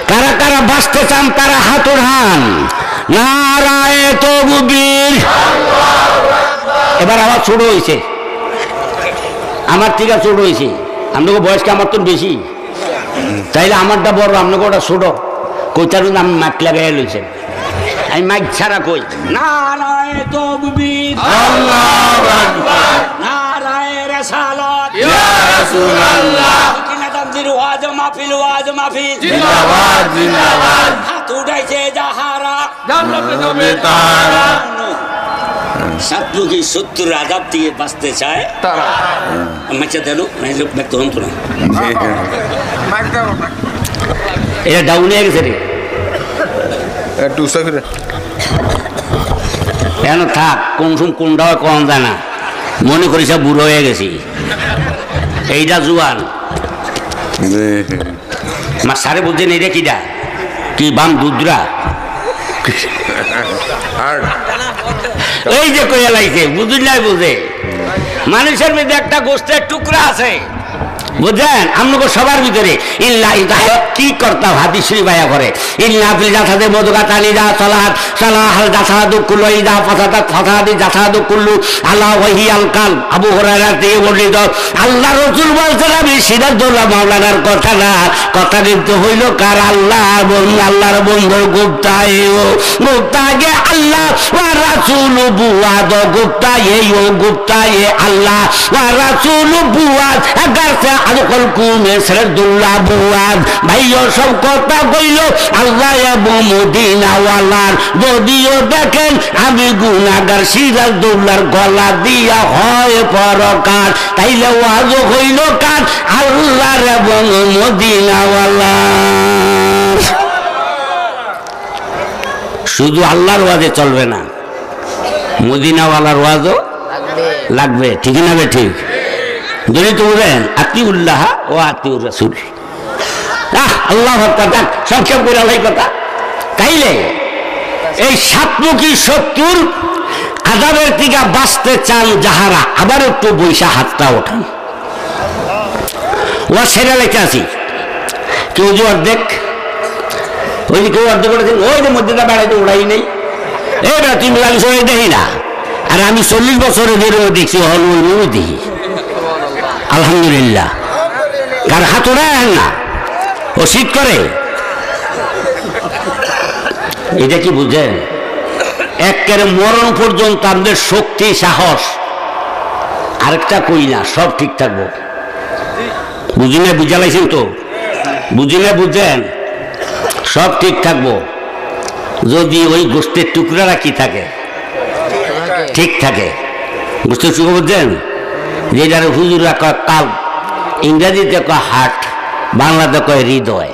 কারা কারা বাঁচতে চান তারা হাত উঠান। নারায়ে তাকবীর। এবার আওয়াজ ছোট হয়েছে, আমার থেকে ছোট হয়েছে। আপনাকে বয়সটা আমার তো বেশি, তাইলে আমারটা বড়, আপনাকে ওটা ছোট। কইটার আমি মাইক লাগাই লইছেন, আমি মাইক ছাড়া কই নারায়ে তাকবীর, আল্লাহু আকবার, নারায়ে রিসালাত, ইয়া রাসূলুল্লাহ, কিনা তামজির ওয়াজ মাহফিল, ওয়াজ মাহফিল, জিন্দাবাদ জিন্দাবাদ, হাত উঠাইছে যাহারা জান্নাতে যাবে তারা। ছাত্র কি 70 আযাব দিয়ে বাঁচতে চায় তারা? মাইচা দেলো নাই লোক ব্যক্ত হন তো না, এটা ডাউনে গেছে রে, একটু উসাফিরে কেন থাক, কোন সময় কোনটা কম যায় না, মনে করিস বুড়ো হয়ে গেছি, এইটা জুয়ান। মা সারে বলছেন এইটা কিটা কি বাম দুধরা, এই যে কইয়া লাইছে বুঝুন নাই, বুঝে মানুষের মধ্যে একটা গোষ্ঠের টুকরা আছে, বুঝলেন? আপনাকে সবার ভিতরে ইল্লা কি করতাম হাদিস শরীফ আয়া করে ইল্লা ফিল জাসাদে মুদগাতানি যা সালাত সালাহাল জাসাদু কুল্লু ইদা ফাসাদাত ফাসাদি জাসাদু কুল্লু আলা ওয়াহি আল কাল। আবু হুরায়রা থেকে বর্ণিত, আল্লাহ রাসূল বলেছেন, আমি সিরাজদৌল্লাহ মাওলানার কথা না, কথা কিন্তু হইল কার? আল্লাহ আল্লাহর বন্ধু গুপ্তায় ও গুপ্তায়ে আল্লাহ ওয়া রাসূল বুয়াদ গুপ্তায়ে ও গুপ্তায়ে আল্লাহ ওয়া রাসূল বুয়াদ। अगर से আজ কলকুমে সেরদুল্লাহ বুয়াদ ভাইও সব কথা কইল আল্লাহ এবং মদিনাওয়ালার যদিও দেখেন আমি গুনাহগার সিরাজদৌল্লার গলা দিয়া হয় পরকার তাইলে ওয়াজ হইল কার আল্লাহর এবং মদিনাওয়ালার। শুধু আল্লাহর ওয়াজে চলবে না, মদিনাওয়ালার ওয়াজও লাগবে, ঠিক না? ঠিক যদি তো বলেন আতিউল্লাহ ও আতিউর রাসূল। আল্লাহ সংক্ষেপ করে আল্লাহ কথা। তাইলে এই সাতমুখী শত্রুর আযাবের থেকে বাঁচতে চান যাহারা, আবার একটু বৈশা হাতটা ওঠান। ও সেরা লেখা আছি কেউ যে অর্ধেক, ওই যে কেউ অর্ধেক করেছেন, ওই যে মধ্যেটা বেড়াইতে উড়াই নেই, এইটা তুমি লাগিস ওই দেখি না। আর আমি 40 বছরের দেখছি, হল ওই দেখি আলহামদুলিল্লাহ। কার হাত ওড়ায় না, ও শীত করে। এটা কি বুঝেন? একেবারে মরণ পর্যন্ত আমাদের শক্তি সাহস, আরেকটা কই না, সব ঠিক থাকবো। বুঝি না? বুঝালাইছেন তো? বুঝি না? বুঝেন? সব ঠিক থাকবো যদি ওই গোষ্ঠের টুকরা রাখি থাকে, ঠিক থাকে। গোষ্ঠের টুকরা বুঝছেন? যেটার হুজুরা কয় কাল, ইংরেজিতে কয় হার্ট, বাংলাতে কয় হৃদয়।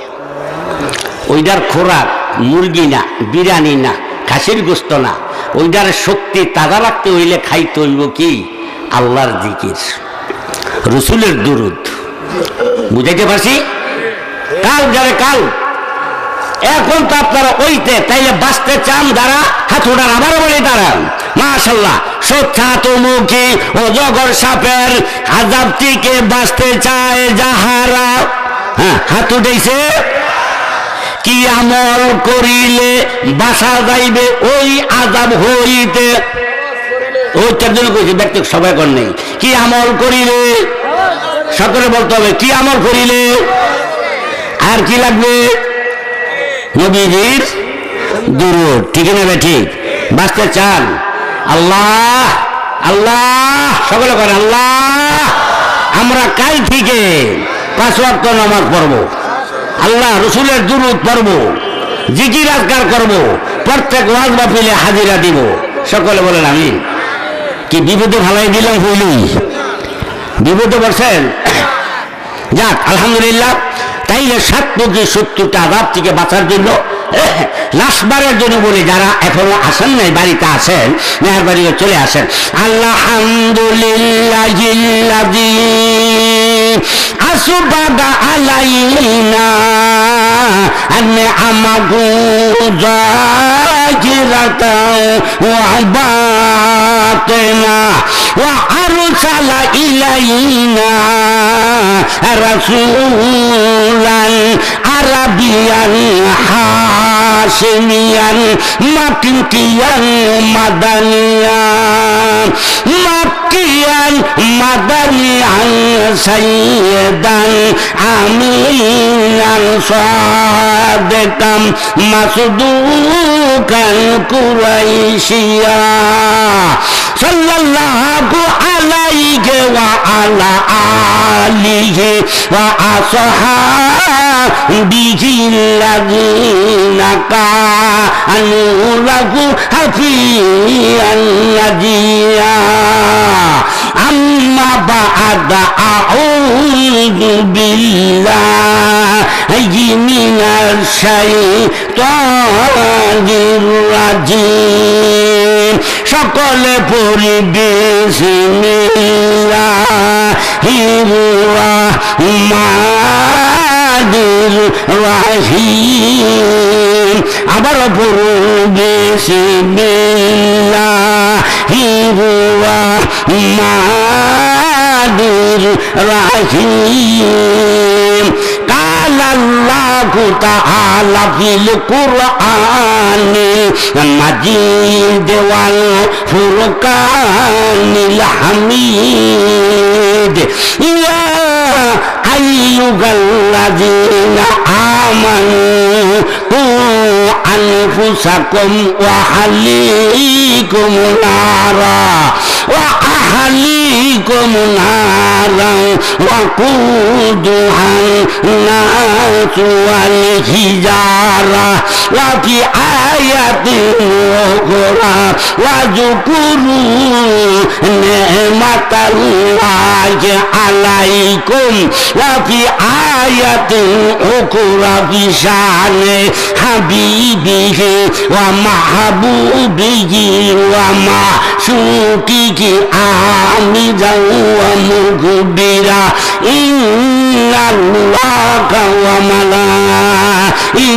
ওইটার খোরাক মুরগি না, বিরিয়ানি না, খাসির গোস্ত না। ওইটার শক্তি তাজা রাখতে হইলে খাইতে হইব কি? আল্লাহর জিকির, রসুলের দুরুদ। বুঝাইতে পারছি? কাল যারে কাল, এখন তো আপনারা ওইতে তাইলে বাঁচতে চান যারা, হাত ওঠান। আবারও বলি দাঁড়ান, মাশাল্লাহ। সত্যাতমুখী ও জগর সাপের আযাব থেকে বাঁচতে চায় যাহারা, হ্যাঁ হাত উঠেছে। কি আমল করিলে বাঁচা যাইবে ওই আযাব হইতে? ওইটার জন্য কইছে, ব্যক্তি সবাই কর নেই। কি আমল করিলে, সকলে বলতে হবে কি আমল করিলে। আর কি লাগবে? নবীজির দুরূদ, ঠিক না? ঠিক। বাঁচতে চান আল্লাহ আল্লাহ, সকলে করেন আল্লাহ। আমরা কাল থেকে 5 ওয়াক্ত নামাজ পড়বো, আল্লাহ রসুলের দুরূদ পড়বো, জিকির আজকার করবো, প্রত্যেক ওয়াজ মাহফিলে হাজিরা দিব। সকলে বলেন আমিন। কি বিপদে ভালাই দিলাম হইলি? বিপদে বলছেন? যাক আলহামদুলিল্লাহ। তাইলে সাতমুখী শত্রুটা আযাব থেকে বাঁচার জন্য, লাশবারের জন্য বলি, যারা এখনো আসেন নাই, বাড়িতে আসেন, মেহরবানি করে চলে আসেন। আলহামদুলিল্লাহিল্লাযী আসবাগা আলাইনা আনআমাহু যাকিরাতাও ওয়া বাতিনা ওয়া আরসালা ইলাইনা রাসূলান আরাবিয়ান হাশিমিয়ান মাক্কিয়ান মাদানিয়ান মাক্কিয়ান মাদানিয়ান সাইয়্যিদান আমিনান সাদিকাম মাসদুকান কুরাইশিয়া সাল্লাল্লাহু আলাইহি ওয়া আলা আলিহি ওয়া আসহাবিহি আল্লাযীনা কানু লাহু হাফিয়ান নাজিয়া। আম্মা বা'দা আউযু বিল্লাহি মিনাশ শাইতানির রাজীম। সকলে পড়ি বিসমিল্লাহির রাহমানির রাহিম। আবার পড়ি বিসমিল্লাহির রাহমানির রাহিম। কালাল্লাহু তাআলা ফিল কুরআনিল মাজিদ ওয়াল ফুরকানিল হামিদ। ইয়া আইয়ুহাল্লাযীনা আমানু কু আনফুসাকুম ওয়া আহলিকুম নারা ওয়া আহলিকুম عليكم نارا وقودها الناس والحجارة وفي آية أخرى واذكروا نعمة الله عليكم وفي آية أخرى في شأن حبيبه ومحبوبه ومعشوقه عامدا ومكبرا إن الله وملائكته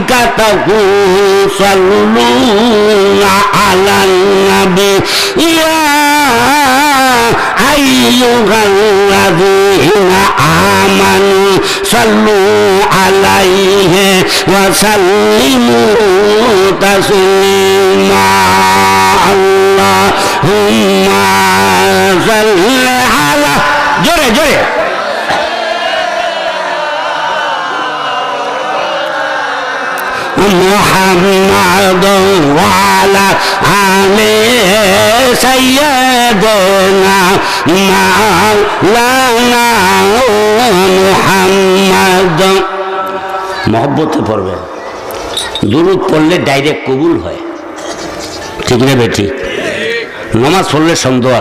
يصلون على النبي يا أيها الذين آمنوا صلوا عليه وسلموا تسليما اللهم صل على جري جري محمد وعلى آله سيدنا مولانا محمد मोहब्बते पढ़বে दुरूद पढ़ले डायरेक्ट कबूल হয় ঠিক না বেটি নামাজ পড়লে সন্দেহ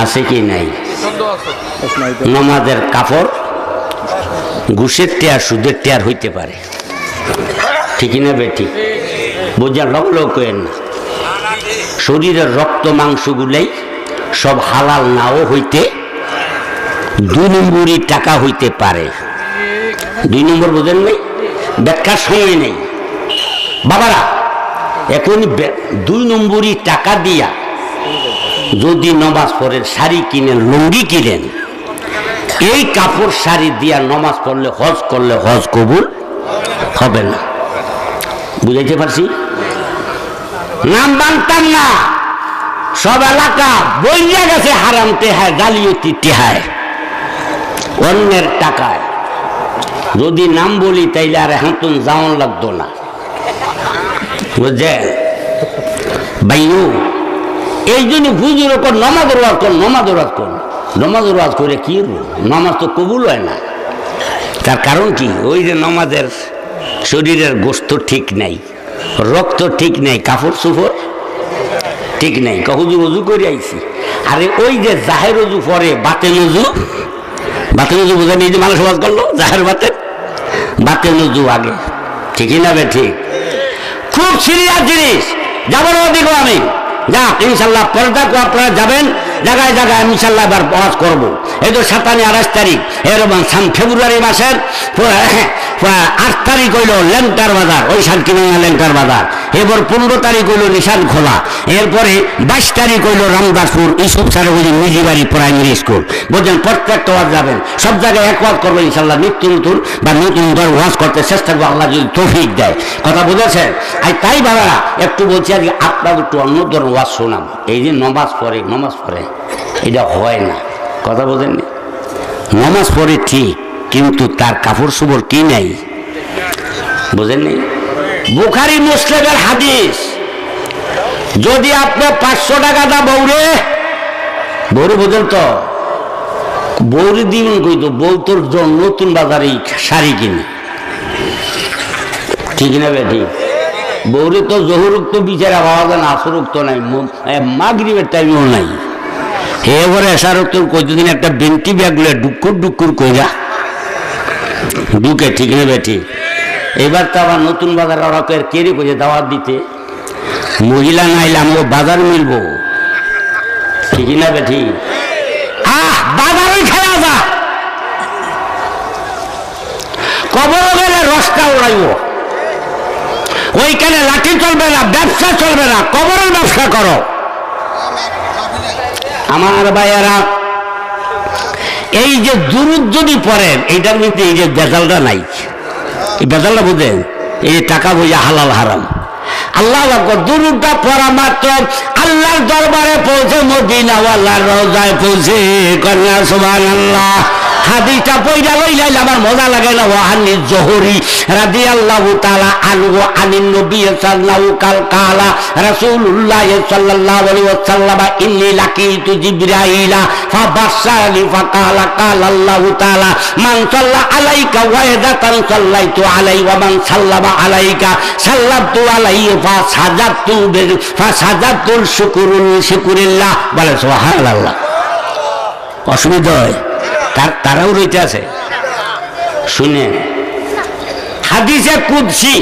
আছে কি নাই নামাজের কাপড় ঘুষের টেয়ার সুদের টেয়ার হইতে পারে ঠিক না বেটি বোঝা লক লক করেন না শরীরের রক্ত মাংসগুলাই সব হালাল নাও হইতে 2 নম্বরই টাকা হইতে পারে 2 নম্বর বোঝেন নাই ব্যাখ্যার সময় নেই বাবারা এখন 2 নম্বরই টাকা দিয়া যদি নামাজ পড়েন শাড়ি কিনেন লুঙ্গি কিনেন এই কাপড় শাড়ি দিয়া নামাজ পড়লে হজ করলে হজ কবুল হবে না বুঝাইতে পারছি নাম বানতাম না সব এলাকা বইয়া গেছে হারাম টেহায় জালিয়াতি টেহায় অন্যের টাকায় যদি নাম বলি তাইলে আর হাতুন যাওয়ান লাগতো না বুঝছেন ভাইও এই জন্য হুজুর ওপর নামাজ ওয়াজ কর নামাজ ওয়াজ কর নামাজ ওয়াজ করে কি নামাজ তো কবুল হয় না তার কারণ কি ওই যে নামাজের শরীরের গোস্ত ঠিক নাই রক্ত ঠিক নাই কাপড় চোপড় ঠিক নাই হুজুর অজু করে আইছি আরে ওই যে জাহের অজু পরে বাতেন অজু বোঝেন এই যে মানুষ ওয়াজ করলো জাহের বাতেন অজু আগে ঠিকই না বে ঠিক খুব সিরিয়াস জিনিস যাবার দিকে আমি যা ইনশাল্লাহ পর্দাকে আপনারা যাবেন জায়গায় জায়গায় ইনশাল্লাহ এবার ওয়াজ করবো এই তো 27 তারিখ এরকম ফেব্রুয়ারি মাসের 8 তারিখ হইল লেন্টার বাজার ওই শান্তিবাংলা লেন্টার বাজার এবার 15 তারিখ হইল নিশান খোলা এরপরে 22 তারিখ হইল রামদাসপুর ইসুফ সারগুলি মিজিবাড়ি প্রাইমারি স্কুল বুঝলেন প্রত্যেকটা ওয়াজ যাবেন সব জায়গায় এক ওয়াজ করবো ইনশাল্লাহ নিত্য নতুন বা নতুন ধর ওয়াজ করতে চেষ্টা করবো আল্লাহ যদি তৌফিক দেয় কথা বুঝেছেন আর তাই বাবারা একটু বলছি আজকে আপনার একটু অন্য ধরনের ওয়াজ শোনাম এই যে নামাজ পড়ে এটা হয় না কথা বোঝেন নামাজ পড়ে ঠিক কিন্তু তার কাপড় চোপড় কি নাই বোঝেন নি বুখারী মুসলিমের হাদিস যদি আপনি 500 টাকা দা বউরে বোঝেন তো বউরে দিবেন কই তো বউ তোর নতুন বাজারে শাড়ি কিনে ঠিক না বেটি বউরে তো জহুরুক তো বিচারা পাওয়া যায় না আসরুক তো নাই মাগরিবের টাইমেও নাই এবারে এসারক তোর কতদিন একটা বেন্টি ব্যাগলে ডুকুর কইরা ঢুকে ঠিক না বেটি এবার তো আবার নতুন বাজার ওরা কেড়ে কইছে দাওয়াত দিতে মহিলা নাইলে আমাকে বাজার মিলবো ঠিক না বেটি বাজারই খাওয়া যা কবর গেলে রসটা উড়াইব ওইখানে লাঠি চলবে না ব্যবসা চলবে না কবরের ব্যবসা করো আমার ভাইয়েরা এই যে দুরুদ যদি পড়েন এইটার মধ্যে এই যে বেজালটা নাই এই বেজালটা বুঝেন এই যে টাকা বোঝা হালাল হারাম আল্লাহ দুরুদটা পড়া মাত্র আল্লাহর দরবারে পৌঁছে মদিনাওয়ালার রওজায় পৌঁছে কন্যা সুবহানাল্লাহ হাদিসটা পয়লা লইলাইল আমার মজা লাগে না। ওয়াহানি জোহরি রাদিয়াল্লাহু তাআলা আনহু আনিন নবী সাল্লাল্লাহু কালা রাসূলুল্লাহ সাল্লাল্লাহু আলাইহি ওয়াসাল্লাম ইন্নী লাকিতু জিবরাইলা ফাবাশশারনি ফাকালা কালা আল্লাহু তাআলা মান সাল্লা আলাইকা ওয়াইদাতান সাল্লাইতু আলাইহি ওয়া মান সাল্লামা আলাইকা সাল্লাতু আলাইহি ফাসাজাতুল শুকরিল্লাহ। বলে সুবহানাল্লাহ। অসুবিধা হয় তারাও রইতে আছে। শুনে হাদিসে কুদসি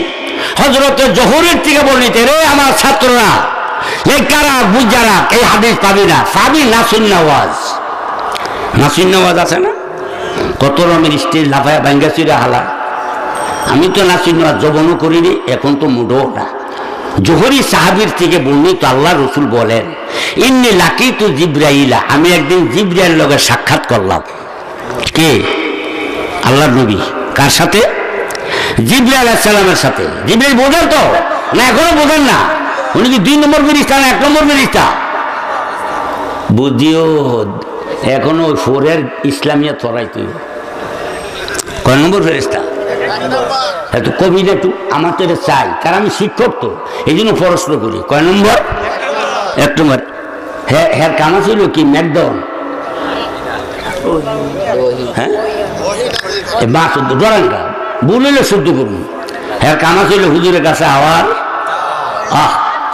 হযরতে জোহরের থেকে বর্ণিত। রে আমার ছাত্ররা, এই কারা বুঝারা এই হাদিস পাবি না, পাবি নাসুন নওয়াজ। নাসুন নওয়াজ আছে না, কত রকমের স্টেজ লাফায় ভাঙ্গা চিরা হালা। আমি তো নাসুন নওয়াজ জবনও করিনি, এখন তো মুডও না। জোহরি সাহাবীর থেকে বর্ণিত আল্লাহ রসুল বলেন ইন্নী লাকিতু জিবরাইলা, আমি একদিন জিবরাইলের লগে সাক্ষাৎ করলাম। কে? আল্লাহর নবী। কার সাথে? জিবরাইল আলাইহিস সালামের সাথে। জিবরাইল বোঝেন তো না? এখনো বোঝেন না? উনি কি 2 নম্বর ফেরেশতা না 1 নম্বর ফেরেশতা? বুঝিও এখনো 4 ইসলামিয়া ছড়াইতে। কয় নম্বর ফেরেশতা? এত কবিরা একটু আমার তো এটা চাই, কারণ আমি শিক্ষক তো, এই জন্য প্রশ্ন করি। কয় নম্বর? 1 নম্বর। হ্যাঁ কানা ছিল কি ম্যাকডন? হ্যাঁ মা শুদ্ধ ডরাঙ্গা বলিলে শুদ্ধ করুন। হ্যাঁ কানা ছিল হুজুরের কাছে আওয়ার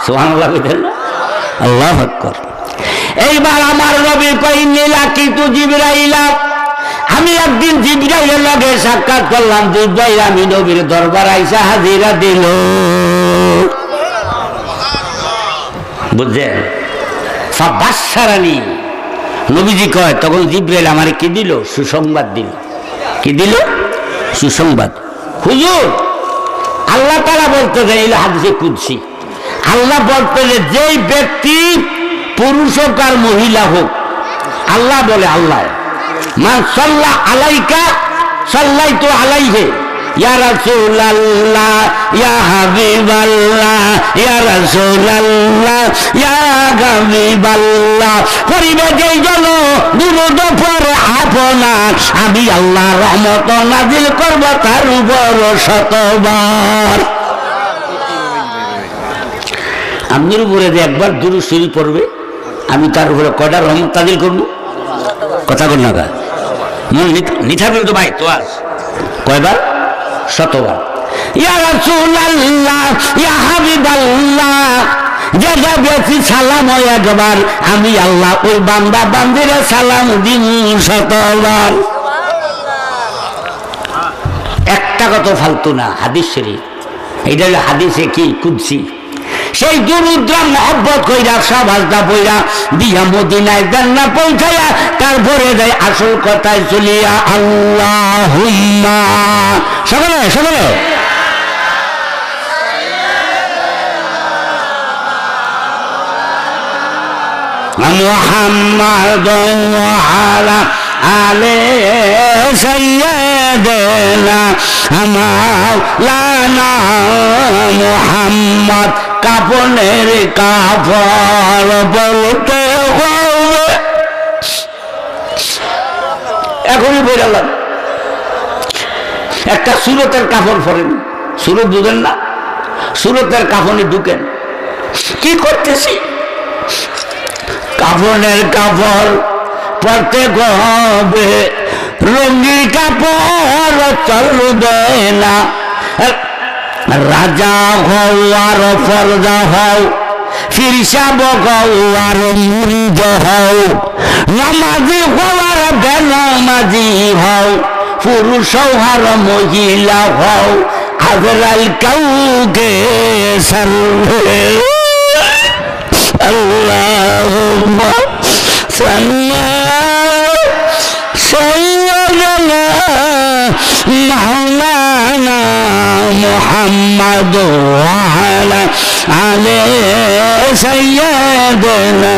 সুবহানাল্লাহ কইতেন না? আল্লাহু আকবার। এইবার আমার নবী কই লাকিতু জিবরাইলা, আমি একদিন জিবরাইলের লগে সাক্ষাৎ করলাম। জিবরাইল আমি নবীর দরবার আইসা হাজিরা দিল। বুঝছেন? ফাবাশশারানি, নবীজি কয় তখন জিবরাইল আমারে কি দিল? সুসংবাদ দিল। কি দিল? সুসংবাদ। হুজুর আল্লাহ তাআলা বলতেছেন, এই হাদিসে কুদসি, আল্লাহ বলতেছে যেই ব্যক্তি পুরুষ হোক আর মহিলা হোক, আল্লাহ বলে আল্লাহ মান সাল্লা আলাইকা সাল্লাইতু আলাইহি ইয়া রাসূলুল্লাহ ইয়া হাবিবাল্লাহ ইয়া রাসূলুল্লাহ ইয়া হাবিবাল্লাহ। করিবে যেই জন দুরূদ পড়ে আপনার, আমি আল্লাহ রহমত নাজিল করব তার উপর শতবার। আপনার উপরে যে একবার দুরূদ শরীফ পড়বে, আমি তার উপরে কয়টা রহমত নাজিল করব? কথা বল না গা, মন নিঠা তো ভাই তো আস কয়বার? শতবার। ইয়া রাসূলুল্লাহ ইয়া হাবিবাল্লাহ, যেটা বেশি সালাম হয় একবার, আমি আল্লাহ ওই বান্দা বান্দিরে সালাম দিন শতবার। একটা কথা ফালতু না, হাদিস শরীফ। এইটা হলো হাদিসে কি কুদসি। সেই দুরুদ্রা মহব্বত কইরা সাবাসদা বইরা দিয়া মদিনায় জান্নাত পৌঁছায়া তারপরে যায় আসল কথায় চলিয়া আল্লাহুম্মা সকলে সকলে মুহাম্মাদ আলা আলে সাইয়্যিদিনা মাওলানা মুহাম্মদ। কাফনের কাফর বলতে হবে, এখনই বললাম। একটা সুরতের কাফন পরেন, সুরত বুঝেন না? সুরতের কাফনে ঢুকেন, কি করতেছি? কাফনের কাপড় পরতে হবে, রঙিন কাপড় চলবে না। রাজা হও আর ফরজা হও, ফিরসাব হও আর মুরিদ হও, নামাজি হও আর বেনামাজি হও, পুরুষ হও আর মহিলা হও, আজরাইল কাউকে সারবে। আল্লাহুম্মা সাল্লি সাইয়্যিদানা মাওলানা মুহাম্মদ ওয়া আলা আলি সাইয়্যিদানা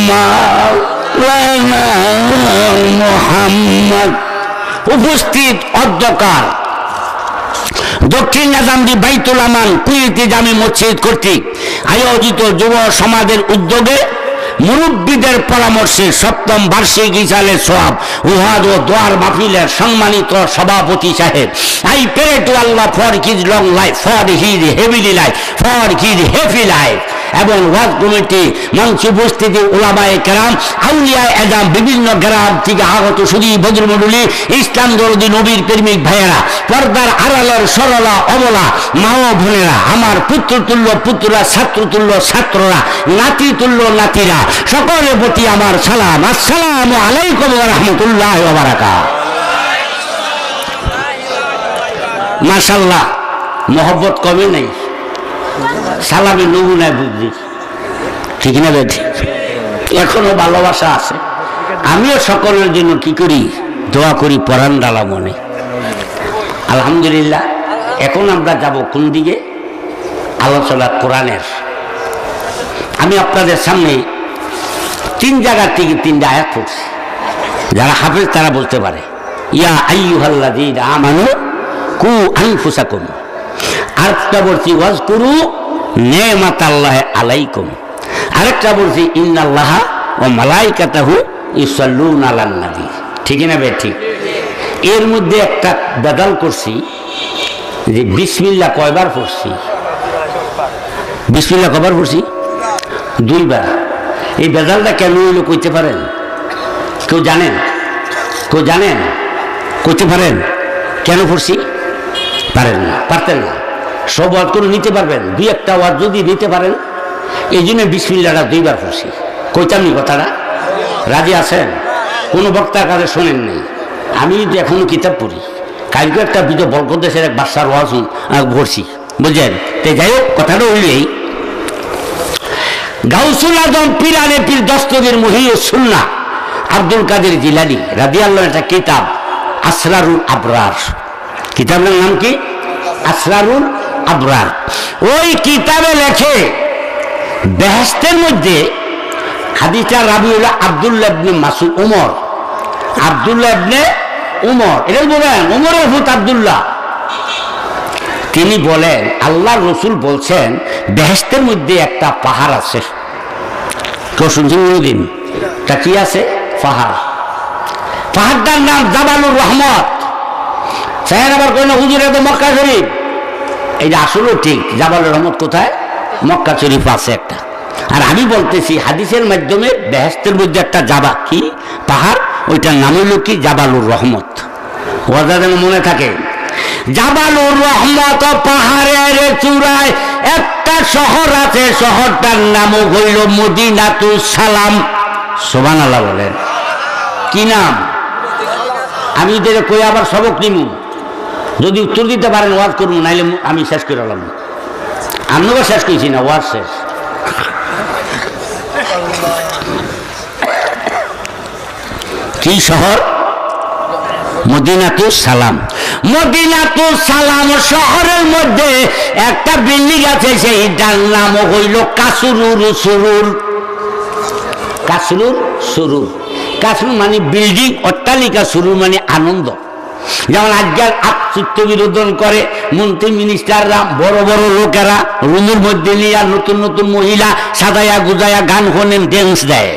মাওলানা মুহাম্মদ। উপস্থিত অধ্যকার দক্ষিণ নাজামদি বাইতুল আমান কুয়েতি জামে মসজিদ কর্তৃক আয়োজিত যুব সমাজের উদ্যোগে মুরব্বীদের পরামর্শে 7ম বার্ষিক ইসালে সোয়াব উহাদ ও দোয়ার মাহফিলের সম্মানিত সভাপতি সাহেব, I pray to Allah for his long life, for his heavily life, for his heavy life, এবং ওয়াজ কমিটি মঞ্চে উপস্থিতি উলামায়ে কেরাম, আউলিয়া এজাম, বিভিন্ন গ্রাম থেকে আগত সুদী বদরমণ্ডলী, ইসলাম দরদি নবীর প্রেমিক ভাইয়েরা, পর্দার আড়ালের সরলা অবলা মা ও বোনেরা, আমার পুত্রতুল্য পুত্ররা, ছাত্রতুল্য ছাত্ররা, নাতিতুল্য নাতিরা, সকলের প্রতি আমার সালাম। আসসালামু আলাইকুম ওয়া রাহমাতুল্লাহি ওয়া বারাকাতুহু। মাশাআল্লাহ, মহব্বত কমে নাই, সালামে নমুনায় বুঝলি, ঠিক না বেঠি? এখনো ভালোবাসা আছে। আমিও সকলের জন্য কি করি, দোয়া করি পরাণ ডালা মনে। আলহামদুলিল্লাহ। এখন আমরা যাব কোন দিকে? আলোচনা কোরআনের। আমি আপনাদের সামনে 3 জায়গা থেকে 3টা আয়াত পড়ছি, যারা হাফেজ তারা বলতে পারে। ইয়া আইয়ুহাল্লাযীনা আমানু কু আনফুসাকুম, আরেকটা বলছি ওয়াজকুরু নেমাতাল্লাহি আলাইকুম, আরেকটা বলছি ইন্নাল্লাহা ওয়া মালাইকাতাহু ইউসাল্লুনা আলান নবী, ঠিক না বে ঠিক? এর মধ্যে একটা বেদাল করছি যে বিসমিল্লাহ কয়বার পড়ছি? বিসমিল্লাহ কয়বার পড়ছি? 2 বার। এই বেদালটা কেন হইলো কইতে পারেন? কেউ জানেন? কেউ জানেন? কইতে পারেন কেন পড়ছি? পারেন না, পারতেন না। সব ওয়াজ করে নিতে পারবেন, 2-1টা ওয়াজ যদি নিতে পারেন, এই জন্য বিসমিল্লাহটা 2 বার পড়ছি। কইতাম নি কথাটা? রাজি আছেন? কোনো বক্তার কাছে শোনেন নেই। আমি তো এখনো কিতাব পড়ি। কালকে একটা বিজয় বরকত দেশের এক বাদশার ওয়াজ পড়ছি, বুঝলেন? তো যাই হোক, কথাটা হইলেই গাউসুল আজম পীরানে পীর দস্তগীর মুহিউস সুন্নাহ আব্দুল কাদের জিলানী রাদিয়াল্লাহু একটা কিতাব আসরারুল আবরার। কিতাবের নাম কি? আসরারুল আবরার। ওই কিতাবে লেখে বেহেশতের মধ্যে হাদিসটা রাবি হলো আব্দুল্লাহ ইবনে মাসউদ উমর, আব্দুল্লাহ ইবনে উমর, এটা বলেন উমরের ভূত আব্দুল্লাহ। তিনি বলেন আল্লাহ রসুল বলছেন বেহেশতের মধ্যে একটা পাহাড় আছে। কেউ শুনছেন কোনদিন? তা কি আছে? পাহাড়। পাহাড়টার নাম জাবালুর রহমত। স্যার আবার কই না হুজুর তো মক্কা শরীফ। এই যে আসলেও ঠিক, জাবালুর রহমত কোথায়? মক্কা শরীফ আছে একটা। আর আমি বলতেছি হাদিসের মাধ্যমে বেহেশতের মধ্যে একটা জাবা কি পাহাড়, ওইটার নাম হইল কি? জাবালুর রহমত। ওটা যেন মনে থাকে। জাবালুর রহমত পাহাড়ের চূড়ায় একটা শহর আছে, শহরটার নাম হইল মদিনাতুস সালাম। সুবহানাল্লাহ বলেন। কি নাম? আমি এদের কই আবার সবক নিমু, যদি উত্তর দিতে পারেন ওয়াজ করবো, নাইলে আমি শেষ করে এলাম। আমিও শেষ করছি না, ওয়াজ শেষ। কি শহর? মদিনাতুস সালাম। মদিনাতুস সালাম শহরের মধ্যে একটা বিল্ডিং আছে, সেইটার নাম হইল কাসরুর সুরুর। কাসরুর সুরুর, কাসরুর মানে বিল্ডিং, অট্টালিকা, সুরুর মানে আনন্দ। যেমন আজকাল চিত্ত বিনোদন করে মন্ত্রী মিনিস্টাররা, বড় বড় লোকেরা রুমের মধ্যে নিয়ে নতুন নতুন মহিলা সাজায়া গুজায়া গান শোনেন, ড্যান্স দেয়।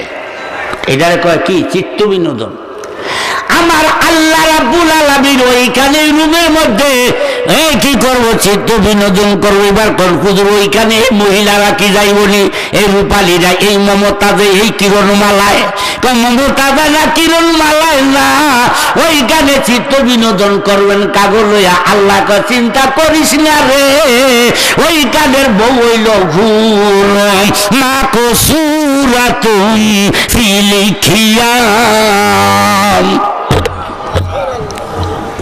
এটারে কয় কি? চিত্ত বিনোদন। আমার আল্লাহ রাব্বুল আলামিন ওইখানে রুমের মধ্যে কি করবো? চিত্ত বিনোদন করবো। এবার হুজুর ওইখানে মহিলারা কি যাইবনি? এই রূপালীরা, এই মমতাজে, এই কিরণমালায়। মমতাজা না কিরণমালায় না, ওইখানে চিত্ত বিনোদন করবেন কাগজ লইয়া। আল্লাহ চিন্তা করিস না রে, ওইখানের বউ হইল হুর মা কসুরাতুম ফিল খিয়াম।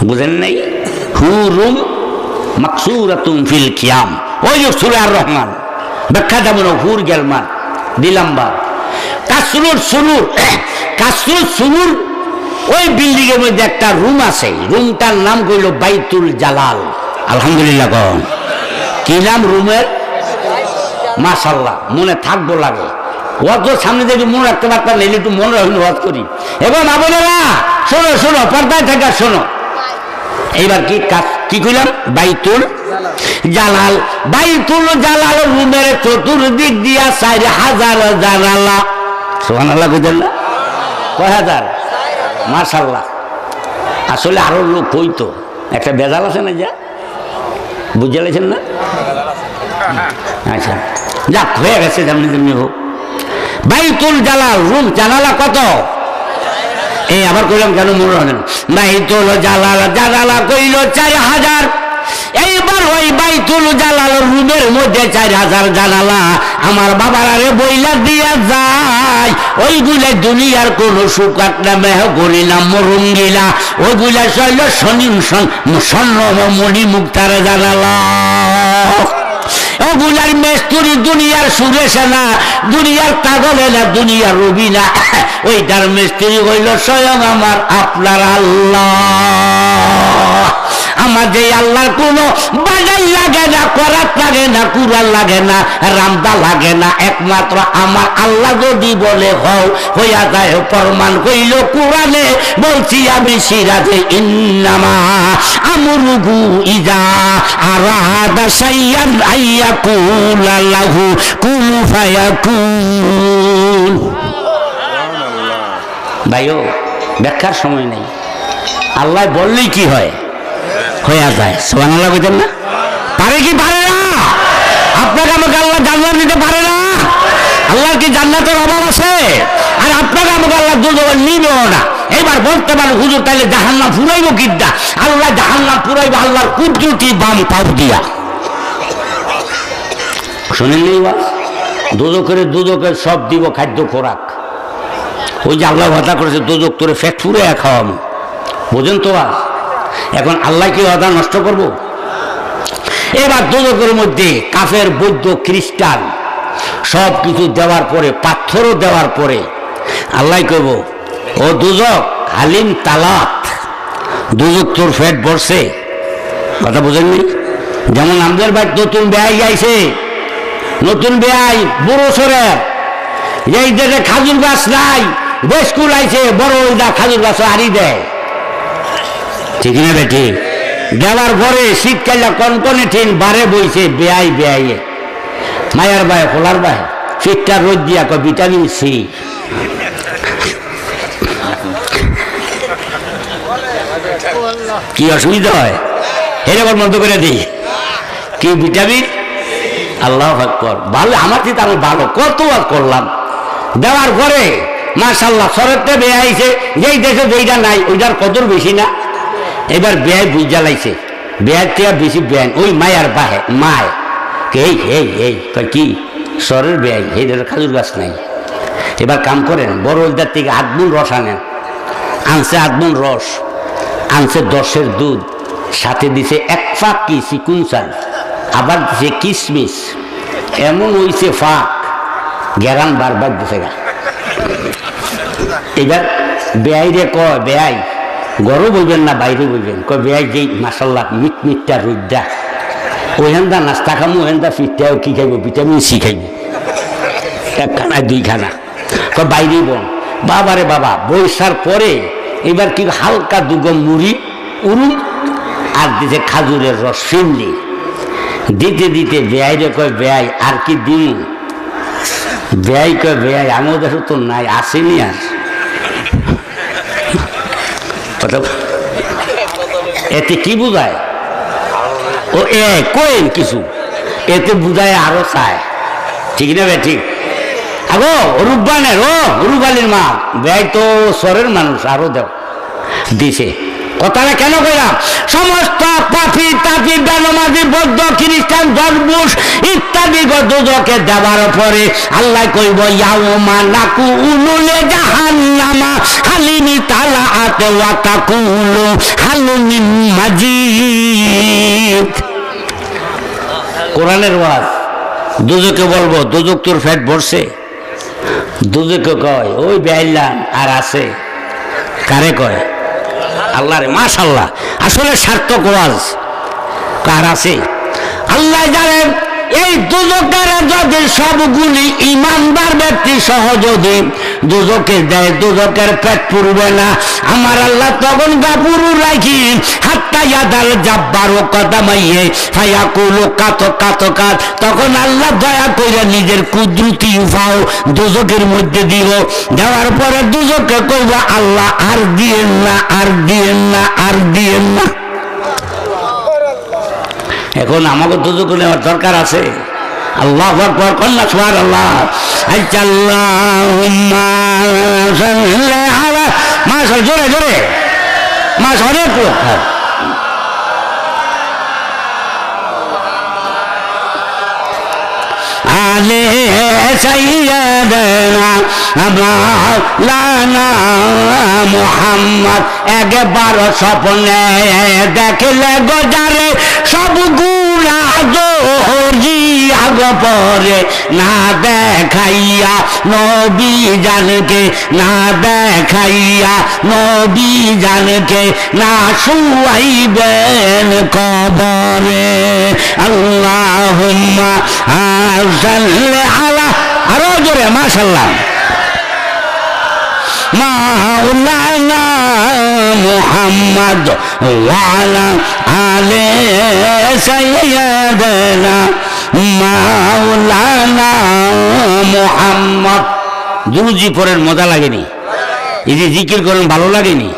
বুঝেন নাই? হুরুম মাকসুরাতুম ফিল কিয়াম। ওই যে সূরা আর রহমান ব্যাখ্যা যেমন হুর গেলমান দিলাম বা কাসরুর সুরুর। কাসরুর সুরুর ওই বিল্ডিং এর মধ্যে একটা রুম আছে, রুমটার নাম কইল বাইতুল জালাল। আলহামদুলিল্লাহ। কন কি নাম রুমের? মাশাআল্লাহ, মনে থাকবো লাগে। ওয়াজ সামনে দেখি মনে রাখতে পারতাম না, একটু মনে রাখুন ওয়াজ করি। এবং আবনেরা শোনো শোনো, পর্দায় থাকা শোনো। এইবার কি কইলাম? বাইতুল জালাল। বাইতুল জালাল রুমের চতুর্দিক দিয়া 4000 জানালা। সুবহানাল্লাহ কইতেন না? কয় হাজার? মাশাআল্লাহ। আসলে আরো লোক কইতো, একটা বেজাল আছে না, যা বুঝে লেছেন না? আচ্ছা যাক, হয়ে গেছে যেমনি তেমনি হোক। বাইতুল জালাল রুম জানালা কত? এই আবার কইলাম কেন মনে হয় না? বাইতুল জালাল জানালা কইল 4000। এইবার ওই বাইতুল জালাল রুমের মধ্যে 4000 জানালা। আমার বাবারা রে বইলা দিয়া যায়, ওইগুলা দুনিয়ার কোন সুকাত না, মেহগনি না, মরুঙ্গিলা, ওইগুলা শৈল স্বর্ণ মণি মুক্তার জানালা। ওগুলার মেস্তুরি দুনিয়ার সুরেশে না, দুনিয়ার পাগলে না, দুনিয়ার রবি না, ওইটার মিস্ত্রি হইল স্বয়ং আমার আপনার আল্লাহ। আমার যে আল্লাহর কোনো বাজার লাগে না, করাত লাগে না, কুরাল লাগে না, রামদা লাগে না, একমাত্র আমার আল্লাহ যদি বলে হও হইয়া যায়। প্রমাণ কইল কুরআনে, বলছি আমি সিরাজে, ইন্নামা আমরুহু ইজা আরাদা শাইআন আইয়াকুলা লাহু কুন ফায়াকুন। ভাইও ব্যাখ্যার সময় নেই, আল্লাহ বললেই কি হয়, হয়ে যায়। সুবহানাল্লাহ কইতেন না? পারে কি পারে না? আপনাকে আমাকে আল্লাহ জান্নাত দিতে পারে না? আল্লাহর কি জান্নাতের অভাব আছে? আর আপনাকে আমাকে আল্লাহ দুজক নিবেও না। এবার বলতে পারেন হুজুর তাহলে জাহান্নাম ফুরাইব কিডা? আল্লাহ জাহান্নাম ফুরাইব আল্লাহর কুদরতি বাম পাও দিয়া। শুনেন নি? দুজকের সব দিব খাদ্য খোরাক। ওই যে আল্লাহ ওয়াদা করেছে দুজক তোরে ফ্যাট ফুরে খাওয়াবো, বোঝেন তো? এখন আল্লাহ কি ওয়াদা নষ্ট করব? এবার দুজকের মধ্যে কাফের, বৌদ্ধ, খ্রিস্টান সব কিছু দেওয়ার পরে, পাথরও দেওয়ার পরে আল্লাহ কইব, ও দুজক হালিম তালাত, দুজক তোর ফ্যাট বসছে। কথা বুঝেননি? যেমন আমাদের বাড়ি নতুন বেয়াই গাইছে, নতুন বেয়াই বুড়ো সরে, এই দেশে খাজুর গাছ নাই, বেশকুল আইছে, বড় ওইটা খাজুর গাছ হারি দেয়, ঠিক না বেটি? দেওয়ার পরে শীতকালে কনকনে ঠিন বারে বইছে, বেয়াই বেয়াইয়ে মায়ার বায় ফোলার বায় শীতটা রোদ দিয়া কয় ভিটামিন সি। কি অসুবিধা হয়? এরকম বন্ধ করে দিই, কি ভিটামিন? আল্লাহু আকবার। ভালো, আমার চিন্তা আমি ভালো কত আর করলাম। দেওয়ার পরে মাশাআল্লাহ শরৎটা বেয়াইছে, যেই দেশে যেইটা নাই ওইটার কদর বেশি না। এবার বেয়াই বুঝ জ্বালাইছে, বেয়ার থেকে বেশি বেয়ান ওই মায়ার বাহে মায় এই এই এই কি সরের বেয়াই, এই ধরে খাজুর গাছ নাই। এবার কাম করেন, বড় ওইটার থেকে 8 গুণ রস আনেন, আনছে 8 গুণ রস, আনছে 10-এর দুধ, সাথে দিছে 1 ফাঁক কি চিকুন চাল, আবার দিছে কিশমিশ, এমন হইছে ফাঁক গেরান বারবার দিছে গা। এবার বেয়াই রে কয়, বেয়াই গরু বইবেন না বাইরে বইবেন? কয় বেয়াই যেই মাশাআল্লাহ মিটমিটটা রুদ্দা, ওইখানটা নাস্তা খামো, ওইখানটা ফিরতেও কি খাইব, ভিটামিন সি খাইব, 1 খানা 2 খানা। কয় বাইরেই বোন। বাবারে বাবা, বৈশার পরে এবার কি হালকা দুগম মুড়ি উরুম আর দিতে খাজুরের রস ফিরলি, দিতে দিতে বেয়াই রে কয়, বেয়াই আর কি দিন? বেয়াই কয়, বেয়াই আমার দেশ তো নাই, আসেনি আর। এতে কি বুঝায়? ও এ কইন কিছু, এতে বুঝায় আরো চায়, ঠিক না? ঠিক আগো রূপবানের, ও রূপালির মা, বেয়াই তো সরের মানুষ, আরো দেও দিছে। কথাটা কেন কইলাম? সমস্ত পাপি তাপি বেনমাজি বৌদ্ধ খ্রিস্টান দরবেশ ইত্যাদি দুজকে দেওয়ার পরে আল্লাহ কইব, ইয়াউমা নাকুলু লিজাহান্নামা হালিমি তালাআত ওয়া তাকুলু হালুমিন মাজিদ। কোরআনের ওয়াজ। দুজকে বলবো, দুজক তোর ফ্যাট ভরছে? দুজকে কয়, ওই বেআইলাম আর আছে। কারে কয়? আল্লাহ রে। মাশাআল্লাহ, আসলে সার্থক ওয়াজ। কার আছে? আল্লাহ জানেন। এই দুজকের যদি সবগুলি ইমানদার ব্যক্তি সহ যদি দুজকে দেয়, দুজকের পেট পুরবে না। আমার আল্লাহ তখন গাপুরু রাখি হাত্তা ইয়াদাল জাব্বারু কদামাইয়ে ফায়াকুলু কাত কাত কাত। তখন আল্লাহ দয়া কইরা নিজের কুদরতি উফাও দুজকের মধ্যে দিল। দেওয়ার পরে দুজকে কইব আল্লাহ আর দিয়েন না, আর দিয়েন না, আর দিয়েন না। এখন আমাকে দুজকে নেওয়ার দরকার আছে। আল্লাহু আকবার, কন্যা সুবহানাল্লাহ। আল্লাহুম্মা সাল্লি আলা মাশাআল্লাহ, জোরে জোরে মাশাআল্লাহ, অনেক লোক। আলে সাইয়্যিদানা মাওলানা মুহাম্মদ। একবার স্বপ্নে দেখলে গজারে সব গুনাহ দোজিয়া গো পরে, না দেখাইয়া নবী জানকে, না দেখাইয়া নবী জানকে, না শুয়াইবেন কবরে। আল্লাহুম্মা সাল্লি আলা, আরো জোরে মাশাআল্লাহ, মাওলানা মুহাম্মদ ওয়া আলা আলি সাইয়্যিদানা মাওলানা মুহাম্মদ। দুরুজি পড়েন মজা লাগেনি? এই যে জিকির করেন ভালো লাগেনি?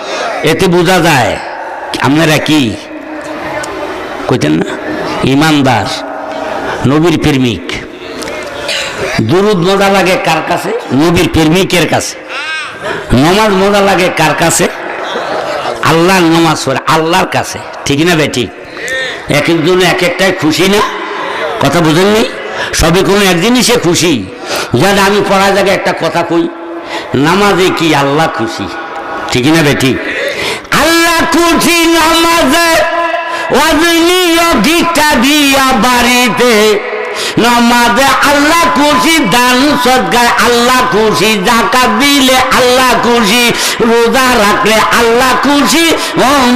এতে বোঝা যায় আপনারা কি কইতেন না, ইমানদার, নবীর প্রেমিক। দুরুদ মজা লাগে কার কাছে? নবীর প্রেমিকের কাছে। নমাজ মজা লাগে কার কাছে? আল্লাহর নমাজ পড়ে আল্লাহর কাছে, ঠিক না বেঠিক? এক একজন এক একটাই খুশি না, কথা বুঝেননি? সবই কোনো এক জিনিসে খুশি। যেন আমি পড়ার জায়গায় একটা কথা কই, নামাজে কি আল্লাহ খুশি, ঠিক না বেঠিক? আল্লাহ খুশি নামাজে, ওয়াজনিও ভিক্ষা দিয়া বাড়িতে। নামাজে আল্লাহ খুশি, দান সদকায় আল্লাহ খুশি, যাকাত দিলে আল্লাহ খুশি, রোজা রাখলে আল্লাহ খুশি,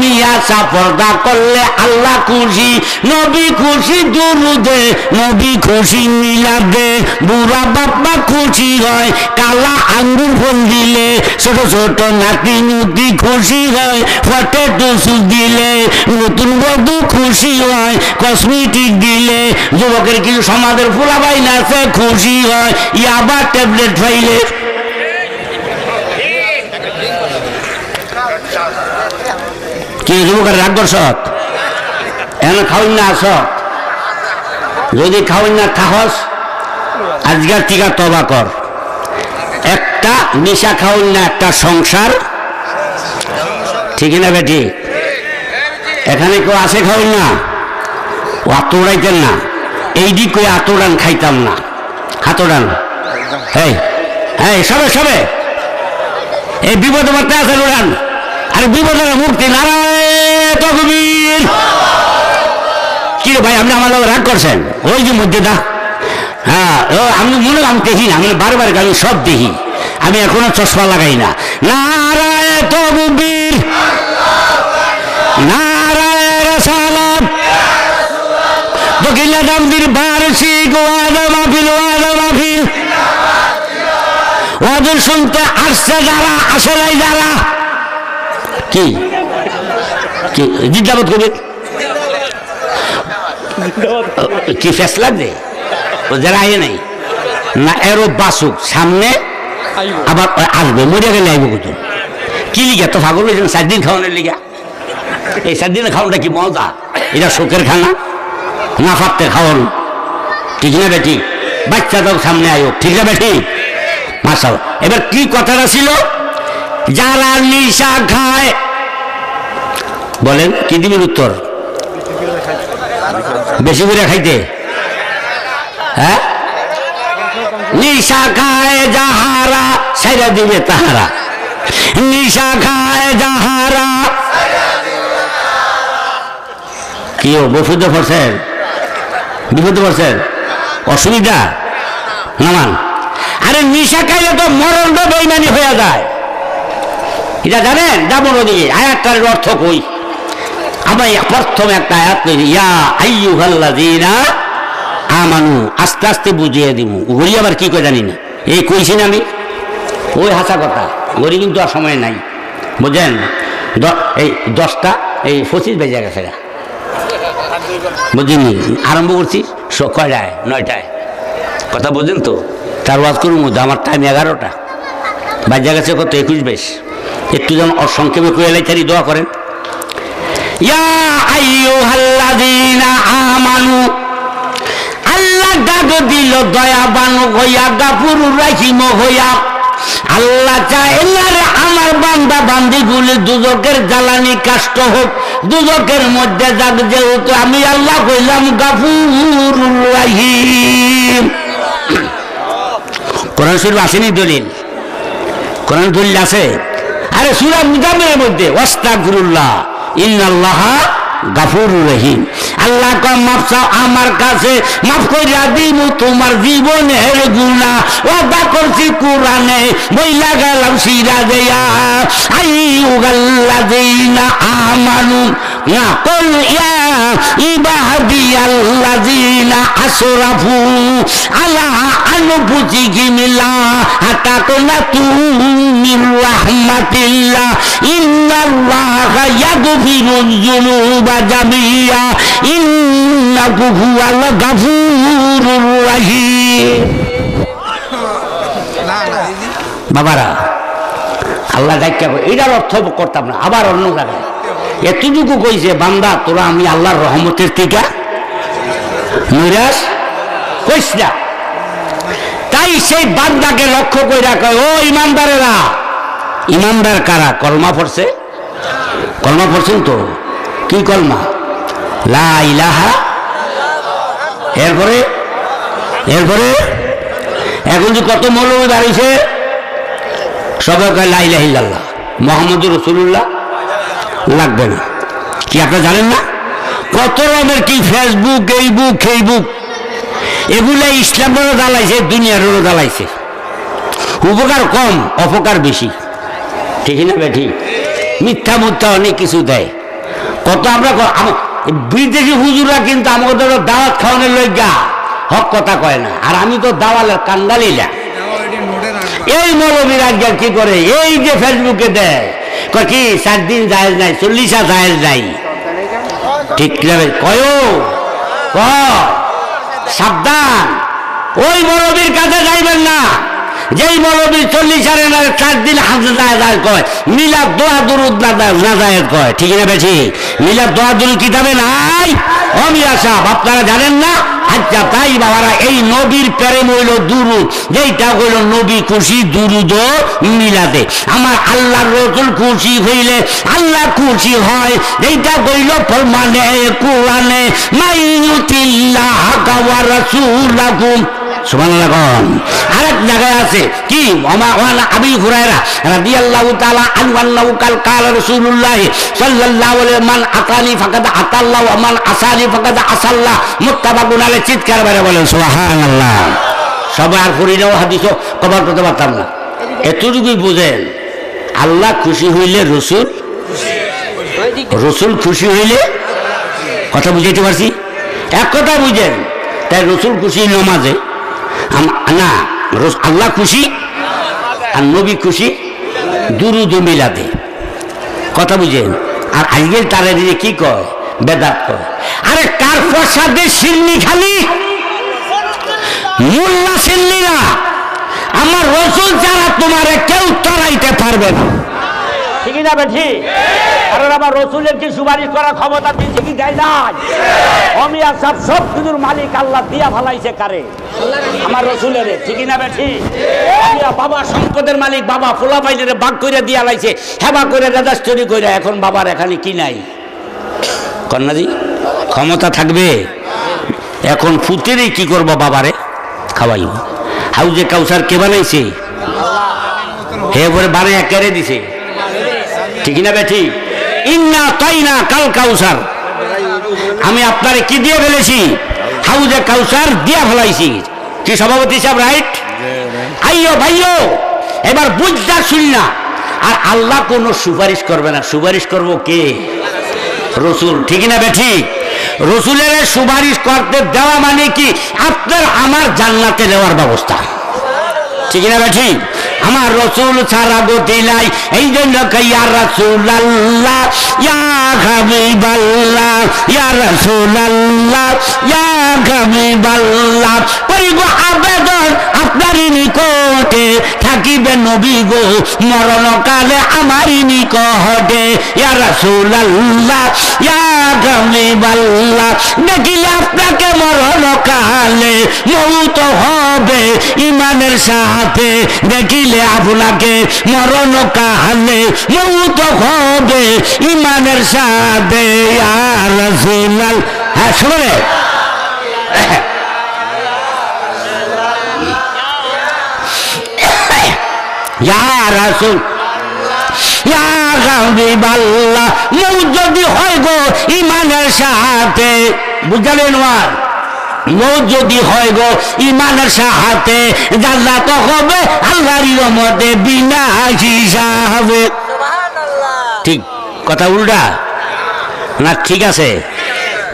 মিয়া পর্দা করলে আল্লাহ খুশি। নবী খুশি দুরুদে, নবী খুশি মিলাদে। বুড়া বাপ্পা খুশি হয় কালা আঙ্গুর ফল দিলে, ছোট ছোট নাতি নুতি খুশি হয় ফটে টুসু দিলে, নতুন বধূ খুশি হয় কসমেটিক দিলে, যুবকের কিছু সমাজের ফুলাবাই নাচে খুশি হয় ইয়াবা ট্যাবলেট পাইলে। কি যুবকের রাগ করছত? এখন খাওয়াই না আস, যদি খাওয়াই না থাকস আজকের টিকা তবা কর। একটা নেশা খাওয়াই না একটা সংসার, ঠিক না বেটি? এখানে কেউ আসে খাওয়াই না, ও আত্মড়াইতেন না, এই দিক করে আতোড়ান খাইতাম না, হাতোড়ান। হ্যাঁ হ্যাঁ, সবে সবে এই বিপদ বার্তা আছে উড়ান, আর বিপদের মুক্তি নারায়ণ তকবীর। কি রে ভাই, আপনি আমার লোক রাগ করছেন? ওই যে মধ্যে দা, হ্যাঁ আমি মনে আমি দেখি না, আমি বারবার আমি সব দেখি, আমি এখনো চশমা লাগাই না। নারায়ণ তকবীর, নারায়ণ সালাম। দকিলা দামদির বার্ষিক ওয়াদা মাহফিল, ওয়াদা মাহফিল। ওয়াদুর শুনতে আসছে যারা, আসে নাই যারা। কি কি জিজ্ঞাবত করবে? কি ফেসলা দে ও যারা আয়ে নাই না, এরও বাসুক সামনে আবার আসবে, মরে গেলে আইব কত। কি লিখা তো ফাগল হয়েছেন 4 দিন খাওয়ানোর লিগা? এই 4 দিনের খাওয়ানোটা কি মজা? এটা শোকের খানা না, ফাটতে খাওয়ান, ঠিক না বেটি? বাচ্চাটাও সামনে আয়ো, ঠিক না বেটি? মাসাল। এবার কি কথাটা ছিল? যারা নিশা খায়, বলেন কি দিবেন উত্তর? বেশি করে খাইতে, হ্যাঁ? নিশা খায় যাহারা সাইরা দিবে তাহারা, নিশা খায় যাহারা। কি বিপদে পড়ছেন? বিপদে পড়ছেন? অসুবিধা নামান? আরে নিশা খাইলে তো মরণ বেইমানি হয়ে যায়, এটা জানেন? যাবো নদীকে আয়াতটার অর্থ কই? আমি প্রথম একটা আয়াত কই, ইয়া আইয়ুহাল্লাযীনা আমানু, আস্তে আস্তে বুঝিয়ে দিব। ওই আবার কি কই জানি না, এই কইছি না আমি, ওই হাসা কথা গড়ি কিন্তু আর সময় নাই বুঝেন। এই 10টা এই 25 বেজে গেছে বুঝিনি, আরম্ভ করছি কয়টায় 9টায়, কথা বুঝেন তো। তার ওয়াজ করুন মধ্যে আমার টাইম 11টা বাজে গেছে, কত 21-22। একটু যেন অসংক্ষেপে কুয়ালাইতারি দোয়া করেন। ইয়া আইয়ুহাল্লাযীনা আমানু, আল্লাহ ডাক দিল দয়াবান হইয়া, গাফুরুর রহিম হইয়া। আল্লাহ চায় না রে আমার বান্দা বান্দিগুলি দুজকের জ্বালানি কাষ্ট হোক, দুজকের মধ্যে যাক, যেহেতু আমি আল্লাহ কইলাম গাফুরুর রহিম। কোরআন শরীফ আসেনি দলিল? কোরআন দলিল আছে? আরে সূরা মুজাম্মিলের মধ্যে ওয়াস্তাগফিরুল্লাহ ইন্নাল্লাহা গাফুরুর রহিম। আল্লাহ কয় মাফ চাও আমার কাছে, মাফ কইরা দিব তোমার জীবনের গুনাহ। ওয়াদা করছি কোরআনে, বইলা গেলাম সিরা দেয়া। আইয়ুহাল্লাযীনা আমানু না কুল ইয়া ইবাদিয়াল্লাযীনা আসরাফু আলা আনফুসিহিম লা তাকনাতু মির রাহমাতিল্লাহ ইন্নাল্লাহা ইয়াগফিরুয যুনুবা জামিয়া ইন্নাহু হুয়াল গাফুরুর রহিম। বাবারা, আল্লাহ ডাক্কা এটার অর্থ করতাম না, আবার অন্য জায়গায় এতটুকু কইছে, বান্দা তোরা আমি আল্লাহর রহমতের থেকে নিরাশ কইস না। তাই সেই বান্দাকে লক্ষ্য কইরা কয়, ও ইমানদারেরা। ইমানদার কারা? কলমা পড়ছে, কলমা পড়ছেন তো? কি কলমা? লা ইলাহা। এরপরে এরপরে এখন যে কত মৌলবী দাঁড়িয়েছে, সবাই কয় লা ইলাহা ইল্লাল্লাহ মুহাম্মাদুর রাসূলুল্লাহ লাগবে না। কি আপনারা জানেন না কত রকমের কি ফেসবুক, এই বুক, এই বুক, এগুলা ইসলামেরও জ্বালাইছে, দুনিয়ারও জ্বালাইছে। উপকার কম, অপকার বেশি, ঠিক না বেঠি? মিথ্যা মুথ্যা অনেক কিছু দেয়। কত আমরা বিদেশি হুজুরা কিন্তু আমাদের দাওয়াত খাওয়ানোর লজ্ঞা হক কথা কয় না, আর আমি তো দাওয়ালের কান্দালিলা। এই মৌলবীর আজ্ঞা কি করে, এই যে ফেসবুকে দেয় কি 7 দিন জায়েজ নাই, 40 জায়েজ নাই, ঠিক কয় সাবধান। ওই মৌলবীর কাছে যাইবেন না যেই মৌলবী 40 4 দিন জায়েজ কয়, মিলাদ দোয়া দুরুদ না জায়েজ কয়, ঠিক না বেশি? মিলাদ দোয়া দুরুদ কিতাবে নাই। অমিয়া সাহেব আপনারা জানেন না? আচ্ছা তাই বাবারা, এই নবীর প্রেম হইল দুরুদ, যেইটা হইল নবী খুশি, দুরুদ মিলাদে। আমার আল্লাহর রাসূল খুশি হইলে আল্লাহ খুশি হয়, যেইটা হইল ফরমানে কোরআনে মাইয়ুতিল্লাহ ওয়া রাসূলাহু। সুবহানাল্লাহ। আরেক জায়গায় আছে কি, আবি হুরায়রা রাদিয়াল্লাহু তাআলা আনহু কাল রাসূলুল্লাহ সাল্লাল্লাহু আলাইহি মান আতানি ফাকাদ আতাল্লাহ ওয়া মান আসানি ফাকাদ আসাল্লাহ, মুত্তাফাকুন আলাইহি। চিৎকার করে বলেন সুবহানাল্লাহ। সবাই আর ফরিদাও হাদিসও কভার করতে পারতাম না, এতটুকুই বুঝেন। আল্লাহ খুশি হইলে রসুল, রসুল খুশি হইলে, কথা বুঝাইতে পারছি? এক কথা বুঝেন। তাই রসুল খুশি নামাজে না, আল্লাহ খুশি আর নবী খুশি দুরুদ মিলাদে, কথা বুঝেন। আর আজকের তারা দিয়ে কি কয়, বেদাত কয়। আরে কার প্রসাদে সিন্নি খালি, মোল্লা সিন্নি না, আমার রসুল ছাড়া তোমারে কেউ তরাইতে পারবে না, ঠিক না বেঠি? কারণ আমার রসুলের কি সুপারিশ করার ক্ষমতা দিচ্ছে কি দেয় নাই? অমিয়া সাহেব সব কিছুর মালিক আল্লাহ দিয়া ভালাইছে কারে? আমার রসুলের, ঠিক না বেঠি? বাবা সম্পদের মালিক, বাবা পোলা পাইলে বাগ করে দিয়া লাইছে, হেবা করে রেজাস্টরি করে। এখন বাবার এখানে কি নাই? কন্যাজি ক্ষমতা থাকবে? এখন ফুটেরই কি করবো, বাবারে খাওয়াইব। হাউজে কাউসার কে বানাইছে? হে বলে বানায় কেড়ে দিছে, ঠিক না বেঠি? ইন্না তাইনা কাল কাউসার, আমি আপনারে কি দিয়ে ফেলেছি? হাউজে কাউসার দিয়া ফেলাইছি। কি সভাপতি সাহেব রাইট? আইয়ো ভাইয়ো, এবার বুঝটা শুনি না। আর আল্লাহ কোনো সুপারিশ করবে না, সুপারিশ করবো কে? রসুল, ঠিক না বেঠি? রসুলের সুপারিশ করতে দেওয়া মানে কি? আপনার আমার জান্নাতে নেওয়ার ব্যবস্থা, ঠিক না বেঠি? আমার রসুল ছাড়া গতি নাই। এই জন্য ইয়া রাসূলুল্লাহ ইয়া হাবিবাল্লাহ ইয়া রাসূলুল্লাহ ইয়া হাবিবাল্লাহ করিব আবেদন আপনারই নিকটে, থাকিবে নবী গো মরণকালে আমারই নিকটে। ইয়া রাসূলুল্লাহ ইয়া হাবিবাল্লাহ দেখিলে আপনাকে মরণকালে মৌত হবে ইমানের সাথে, দেখিলে আপনাকে মরণকালে মৌত হবে ইমানের সাথে। ইয়া রাসূলুল্লাহ, হ্যাঁ শুনে ইয়া রাসূল ইয়া হাবিবাল্লাহ মৌত যদি হয় গো ইমানের সাথে, বুঝলেন না? মৌত যদি হয় গো ইমানের সাথে, জান্নাত হবে আল্লাহর রহমতে বিনা হিসাবে। ঠিক কথা উল্টা না? ঠিক আছে,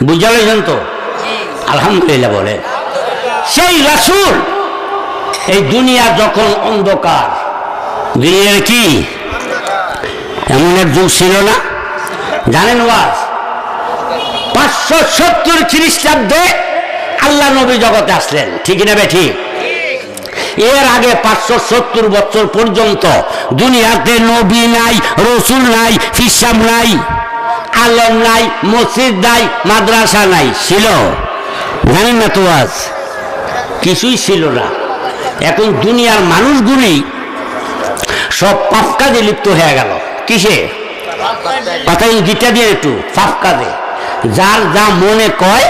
বুঝলেন তো? আলহামদুলিল্লাহ বলে। সেই রাসূল এই দুনিয়া যখন অন্ধকার, দুনিয়ার কি এমন এক যুগ ছিল না? জানেন ওয়াজ 570 খ্রিস্টাব্দে আল্লাহ নবী জগতে আসলেন, ঠিক না বে ঠিক? এর আগে 570 বছর পর্যন্ত দুনিয়াতে নবী নাই, রসুল নাই, ফিসাব নাই, আলম নাই, মসজিদ নাই, মাদ্রাসা নাই। ছিল? জানেন না তো? আজ কিছুই ছিল না। এখন দুনিয়ার মানুষগুলি সব পাপ কাজে লিপ্ত হয়ে গেল। কিসে? কথা গীতা দিয়ে একটু পাপ কাজে, যার যা মনে কয়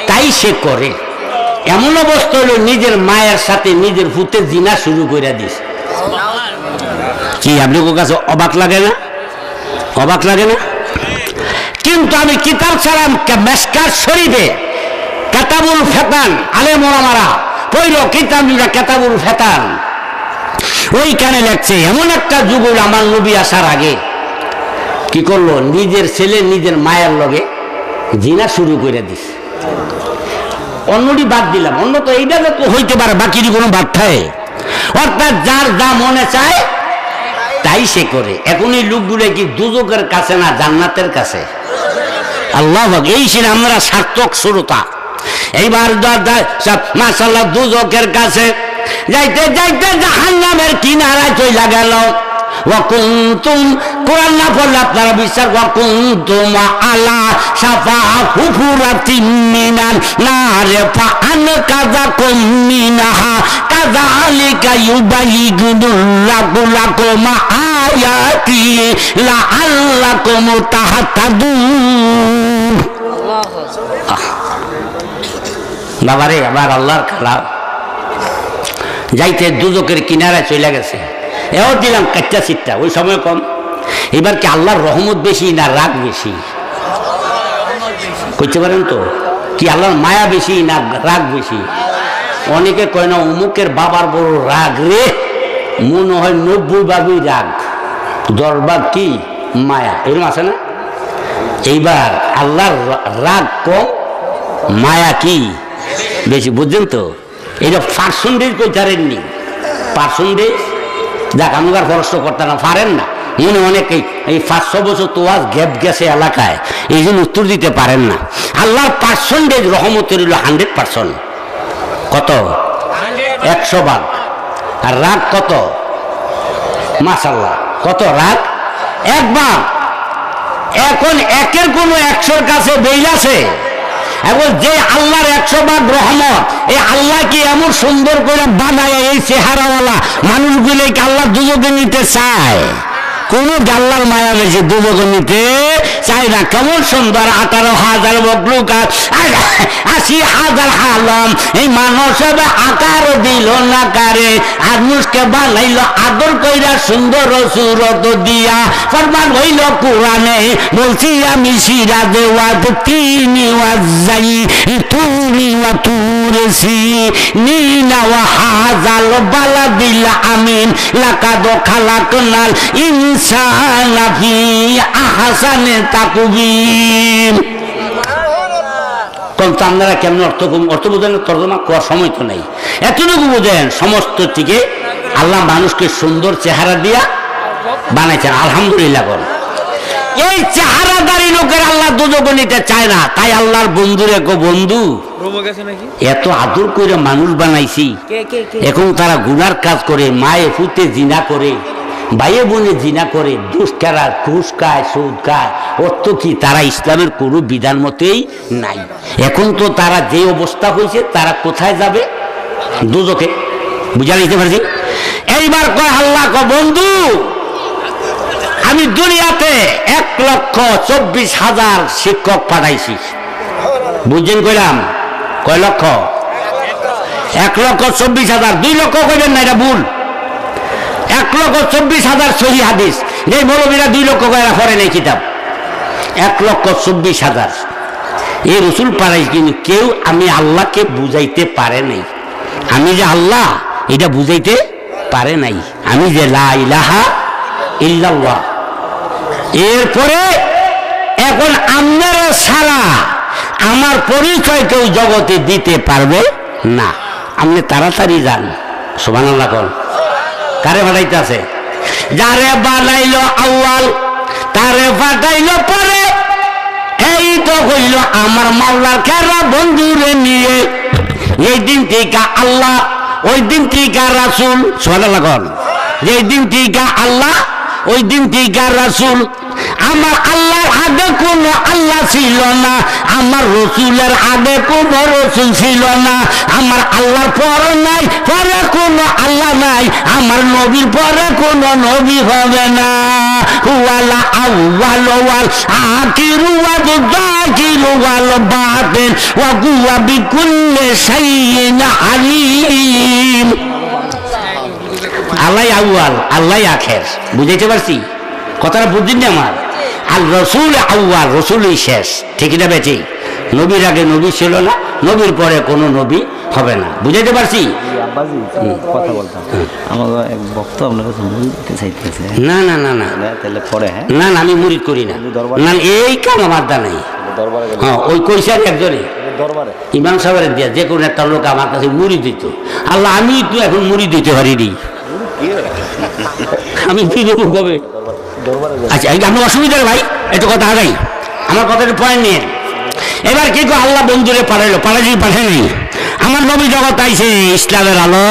তাই সে করে। এমন অবস্থা হলো নিজের মায়ের সাথে নিজের ভূতে জিনা শুরু করে দিস। কি আপনার কাছে অবাক লাগে না? অবাক লাগে না? কিন্তু আমি কিতাব ছাড়াম মেশকাত শরীফে কেতাবুল ফেতান আলেম ওলামারা পড়ল, কিতাব কেতাবুল ফেতান, ওইখানে লেখছে এমন একটা যুগ হলো আমার নবী আসার আগে কি করলো, নিজের ছেলে নিজের মায়ের লগে জিনা শুরু করে দিস। অন্যটি বাদ দিলাম, অন্য তো এইটা তো হইতে পারে, বাকির কোনো বাদ থাকে। অর্থাৎ যার যা মনে চায় তাই সে করে। এখন এই লোকগুলো কি দুজকের কাছে না জান্নাতের কাছে? আল্লাহ, এই ছিল আমরা সার্থক শ্রোতা। এইবার মাশাআল্লাহ দুজকের কাছে যাইতে যাইতে জাহান্নামের কিনারায় চলে গেল। ওয়াকুনতুম, কোরআন না পড়লে আপনারা বিশ্বাস, ওয়াকুনতুম আলা সাফা হুফুরাতিন মিনান নারে ফাআন কাযাকুম মিনহা কাযালিকা ইউবাইয়িনুল্লাহু লাকুম আয়াতি লাআল্লাকুম তাহতাদুন। বাবারে, আবার আল্লাহর কালাম। যাইতে দুজকের কিনারায় চলে গেছে। এও দিলাম কাচ্চা চিট্টা, ওই সময় কম। এবার কি আল্লাহর রহমত বেশি না রাগ বেশি? কইতে পারেন তো? কি আল্লাহর মায়া বেশি না রাগ বেশি? অনেকে কয় না অমুকের বাবার বড় রাগ রে, মনে হয় 90 ভাগই রাগ, 10 ভাগ কি মায়া, এরকম আছে না? এইবার আল্লাহর রাগ কম, মায়া কি বেশি, বুঝছেন তো? এইটা পার্সেন্টেজ কইতারেননি, পার্সেন্টেজ যাক আমাকে প্রশ্ন করতে না পারেন না, মনে অনেকেই এই 500 বছর তো আজ গ্যাপ গেছে এলাকায়, এই জন্য উত্তর দিতে পারেন না। আল্লাহর পার্সেন্টেজ রহমতের হলো 100%। কত? 100 ভাগ। আর রাগ কত? মাশাআল্লাহ, কত রাগ? 1 ভাগ। এখন একের কোনো 100-র কাছে বেইল আছে। এখন যে আল্লাহর 100 ভাগ রহমত, এই আল্লাহ কি এমন সুন্দর করে বানায় এই চেহারাওয়ালা মানুষগুলোকে আল্লাহ দুজকে নিতে চায়? কোন আল্লাহর মায়া বেশি দুজকে নিতে চায় না। কেমন সুন্দর 18,000 মখলুকাত, 80,000 হালম, এই মানুষ আকার দিল না কারে, মানুষকে বানাইল আদর কইরা সুন্দর সুরত দিয়া। ফরমান হইল কোরআনে, বলছি আমি সিরাজে ওয়াজ তিনি ওয়াজাই তুমি ওয়া তুরসি নিনা ওয়া হাযাল বালাদিল আমিন লাকাদ খালাকনাল ইনসানা ফি আহসানি তাকবীম। কিন্তু আপনারা কেমন অর্থ বোঝেন? তর্জমা করার সময় তো নেই, এতটুকু বোঝেন সমস্ত থেকে আল্লাহ মানুষকে সুন্দর চেহারা দিয়া বানাইছেন, আলহামদুলিল্লাহ বল। এই চেহারাদারি লোকের আল্লাহ দুজকে নিতে চায় না, তাই আল্লাহর বন্ধুরে গো বন্ধু এত আদর করে মানুষ বানাইছি, এখন তারা গুনার কাজ করে, মায়ে ফুতে জিনা করে, ভাইয়ে বোনে জিনা করে, দুষ্কারা ঘুষ খায়, সুদ খায়, অর্থ কি তারা ইসলামের কোনো বিধান মতেই নাই। এখন তো তারা যে অবস্থা হয়েছে তারা কোথায় যাবে? দুজকে। বুঝা নিতে পারছি? এইবার কয় আল্লাহ ক বন্ধু আমি দুনিয়াতে 1,24,000 শিক্ষক পাঠাইছি। বুঝছেন কইলাম? কয় লক্ষ? 1,24,000। 2 লক্ষ কইবেন না, এটা ভুল। 1,24,000 সহি হাদিস। যে মৌলবীরা 2 লক্ষ কয়রা পড়ে নেই কিতাব। 1,24,000 এই রসুল পাঠাইছি, কিন্তু কেউ আমি আল্লাহকে বুঝাইতে পারে নাই। আমি যে আল্লাহ এটা বুঝাইতে পারে নাই, আমি যে লা ইলাহা ইল্লাল্লাহ। এরপরে এখন আপনারা সারা আমার পরিচয় কেউ জগতে দিতে পারবে না। আপনি তাড়াতাড়ি যান। সুবহানাল্লাহ কোন কারে পাঠাইতে আছে? যারে বানাইলো আউয়াল তারে পাঠাইলো পরে। এই তো হইল আমার মাওলার খেরা বন্ধুরে নিয়ে। এই দিন থেকে আল্লাহ, ওই দিন থেকে রাসূল। সুবহানাল্লাহ কোন। যেই দিন থেকে আল্লাহ ওই দিন থেকে রাসূল। আমার আল্লাহর আগে কোনো আল্লাহ ছিল না, আমার রসুলের আগে কোনো রসুল ছিল না, আমার আল্লাহর পরে নাই, পরে কোনো আল্লাহ নাই, আমার নবীর পরে কোনো নবী হবে না। ওয়ালা আউয়াল ওয়াল আখিরু ওয়া যাকিরু ওয়াল বাতিন ওয়া হুয়া বিকুল্লি শাইইন আলিম। আল্লাহ আউয়াল, আল্লাহ আখের। বুঝাইতে পারছি কথাটা? বুঝছেন না আমার? আর রসুল আউয়াল, রসুলই শেষ। ঠিক না বেঠি? নবীর আগে নবী ছিল না, নবীর পরে কোনো নবী হবে না। বুঝাইতে পারছি? কথা বলতাম, আমার এক ভক্ত আপনার কাছে মুরিদ দিতে চাইতেছে। না না না না তাহলে পরে। হ্যাঁ না না, আমি মুরিদ করি না। না, এই কাম আমার দা নাই। হ্যাঁ, ওই কইসার একজনে ইমাম সাহেবের দিয়া যে কোনো একটা লোক আমার কাছে মুড়ি দিত। আল্লাহ আমি তো এখন মুড়ি দিতে পারিনি, আমি কি দেবো কবে? আচ্ছা, আপনার অসুবিধার ভাই একটু কথা আগাই, আমার কথাটা পয়েন্ট নিয়ে। এবার কি আল্লাহ বন্ধুরে পাঠাইলো, পাঠায়নি। আমার নবী জগৎ আইছে, ইসলামের আলো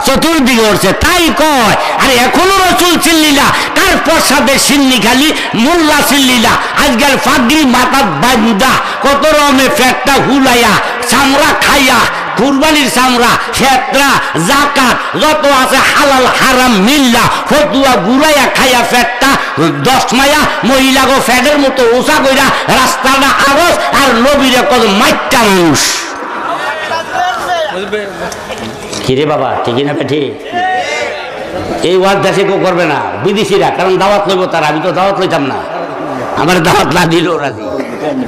চতুর্দিকে উঠছে, তাই কয়। আরে এখনো রসুল চিল্লিলা, কার প্রসাদে সিন্নি খালি মোল্লা চিল্লিলা। আজকাল ফাগরি মাথা বান্দা কত রকমের ফ্যাটটা হুলাইয়া চামড়া খাইয়া, কুরবানির চামড়া, ফেতরা, জাকাত যত আছে হালাল হারাম মিল্লা ফতুয়া গুড়াইয়া খাইয়া ফ্যাটটা 10 মায়া মহিলাগো ফ্যাটের মতো ওষা কইরা রাস্তাটা আরস আর নবীরে কত মাইটটা মানুষ। কিরে বাবা, ঠিকই না বেঠি? এই ওয়াজ দেশে কেউ করবে না, বিদেশিরা, কারণ দাওয়াত লইব তারা। আমি তো দাওয়াত লইতাম না, আমার দাওয়াত না দিল রাজি।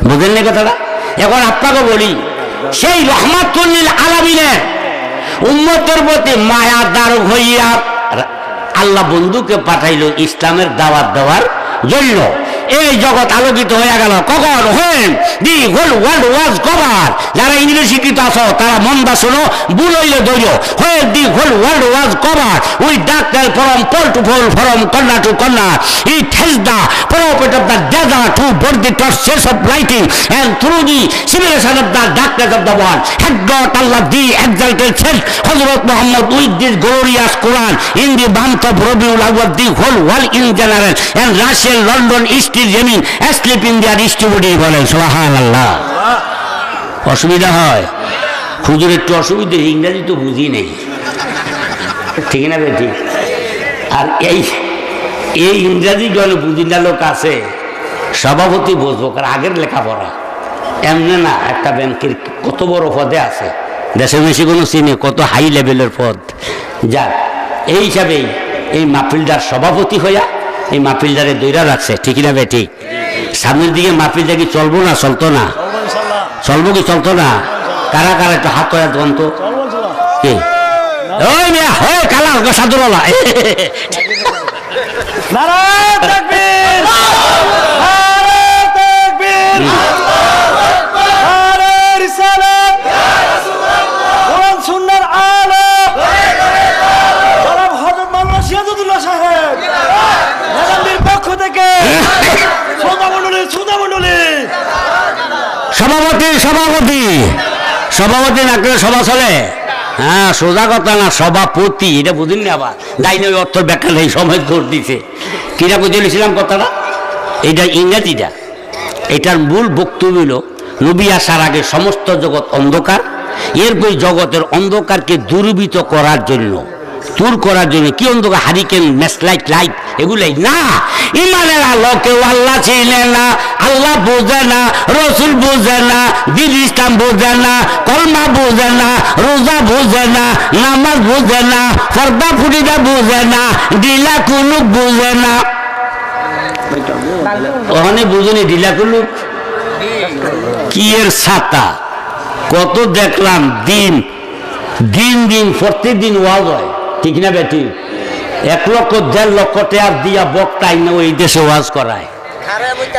বুঝলেন না কথাটা? এখন আপনাকে বলি, সেই রহমাতুল লিল আলামিনের উম্মতের প্রতি মায়াদার হইয়া আল্লাহ বন্ধুকে পাঠাইল ইসলামের দাওয়াত দেওয়ার জন্য। এই জগৎ আলোকিত হয়ে গেল কখন? When the whole world was cover. যারা ইংরেজি শিক্ষিত আছো তারা মন্দা শোনো, ভুল হইলে ধৈর্য। When the whole world was cover we doctor from pole to pole, from corner to corner. It has the profit of the desert to board the torches of lighting and through the simulation of the darkness of the world had God Allah the exalted said Hazrat Muhammad with this glorious Quran in the month of Rabiul Awwal, the whole world in general and Russia, London, East Yemen asleep in their distributed বলেন সুবহানাল্লাহ। অসুবিধা হয় হুজুর, একটু অসুবিধা, ইংরেজি তো বুঝি নেই, ঠিক না বেটি? আর এই ইংরেজি গেলে বুঝি না লোক আছে, সভাপতি বুঝবো, কারণ আগের লেখাপড়া এমনি না। একটা ব্যাংকের কত বড় পদে আছে, দেশের বেশি কোনো চিনে, কত হাই লেভেলের পদ। যাক, এই হিসাবেই এই মাহফিলদার সভাপতি হইয়া এই মাহফিলদারে দৈরা রাখছে, ঠিক না বেটি? সামনের দিকে মাহফিলটা কি চলবো না চলতো না? চলবো কি চলতো না? কারা কারা একটু হাত তোলা দন্ত কি? ওই মিয়া, ওই কালা সাধুরালা নারায়ণ তাকবীর, নারায়ণ তাকবীর, নারায়ণ রিসালাত, কোরআন সুন্নাহর আলো, জনাব সভাপতি সভাপতি সভাপতি না করে সভা চলে? হ্যাঁ, সোজা কথা না, সভাপতি, এটা বুঝিনি। আবার ডাইনে অর্থ ব্যাখ্যা নেই, সময় জোর দিছে। কিরা বুঝেছিলাম কথাটা? এইটা ইংরেজিটা। এটার মূল বক্তব্য হল নবী আসার আগে সমস্ত জগৎ অন্ধকার, এরপর জগতের অন্ধকারকে দূরীভূত করার জন্য, দূর করার জন্য কি অন্ধকার? হারিকেন, ম্যাচলাইট, লাইট, এগুলাই না। ইমানের আলো কেউ আল্লাহ চিনে না, আল্লাহ বোঝে না, রসুল বোঝে না, দিন ইসলাম বোঝে না, কলমা বোঝে না, রোজা বোঝে না, নামাজ বোঝে না, পর্দা ফুটিটা বোঝে না, ডিলা কুলুক বোঝে না। ওখানে বুঝুনি ডিলা কুলুক কি এর ছাতা। কত দেখলাম দিন দিন দিন প্রত্যেকদিন ওয়াজ হয়, ঠিক না বেটি? 1 লক্ষ 1.5 লক্ষ টাকা দিয়া বক্তাই না ওই দেশে ওয়াজ করায়,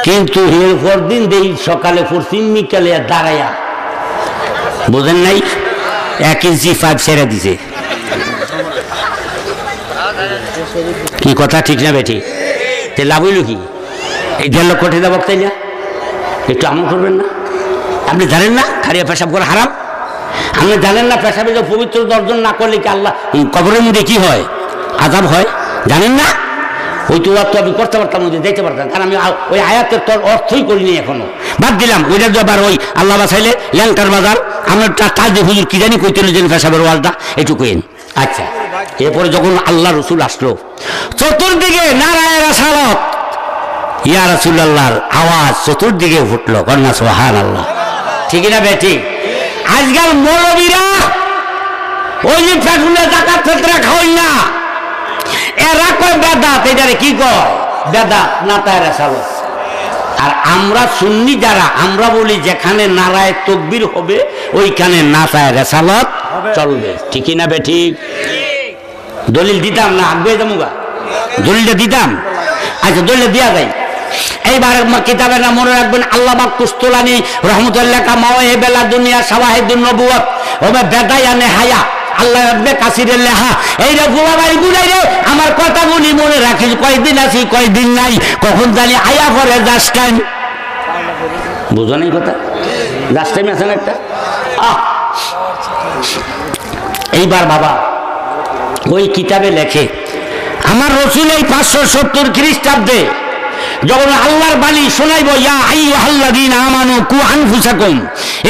কিন্তু এরপর দিন দেই সকালে পশ্চিম বিকালে দাঁড়াইয়া, বোঝেন নাই, 1 ইঞ্চি 5 ছেড়ে দিছে। কি কথা, ঠিক না বেটি? তে লাভ হইল কি? এই 1.5 লক্ষ টাকা বক্তাই না, একটু আমল করবেন না? আপনি জানেন না খারিয়া পেশাব করা হারাম? আপনি জানেন না পেশাবে যে পবিত্র অর্জন না করলে কি আল্লাহ কবরের মধ্যে কি হয়? আযাব হয়, জানেন না? ওই তো আমি করতে পারতাম, দেখতে পারতাম, কারণ আমি ওই আয়াতের তোর অর্থই করিনি এখনো, বাদ দিলাম। ওইটা আবার ওই আল্লাহ বাসাইলে ল্যাংটার বাজার আমরা কাজ দিয়ে হুজুর কি জানি কইতে যে পেশাবের ওয়াজটা একটু কইন। আচ্ছা, এরপরে যখন আল্লাহ রসুল আসলো, চতুর্দিকে নারায়ের সালাত, ইয়া রাসূলুল্লাহর আওয়াজ চতুর্দিকে ফুটলো, কন্যা সুবহানাল্লাহ, ঠিক না বেটি? আজকাল মৌলবীরা ওই যে পেটুলে জাকাত ফেতরা খাওয়াই না, এরা কয় বেদাত, এটারে কি কয়? বেদাত, নাতায় রেসালত। আর আমরা সুন্নি যারা, আমরা বলি যেখানে নারায় তাকবীর হবে ওইখানে নাতায় রেসালত চলবে, ঠিক না বেটি? দলিল দিতাম না, আগে যামুগা দলিলটা দিতাম। আচ্ছা, দলিল দিয়া যায়। এইবার কিতাবের নাম মনে রাখবেন, আল্লামা কুস্তুলানী রহমতুল্লাহ কা মাওয়াহিবুল দুনিয়া শাওয়াহিদুন নবুওয়াত ওয়া বেদায়ানে হায়া আল্লাহ রাব্বে কাসিরের লেহা। এই রে গোলাবাড়ি গুলাই রে, আমার কথাগুলি মনে রাখিস, কয়দিন আছি কয়দিন নাই, কখন জানি আয়া পরে জাস্ট টাইম। বুঝো না এই কথা? জাস্ট টাইম আছে না একটা? এইবার বাবা ওই কিতাবে লেখে, আমার রসুল এই 570 খ্রিস্টাব্দে যখন আল্লাহর বাণী শোনাইব, ইয়া আইয়ুহাল্লাযীনা আমানু কু আনফুসাকুম,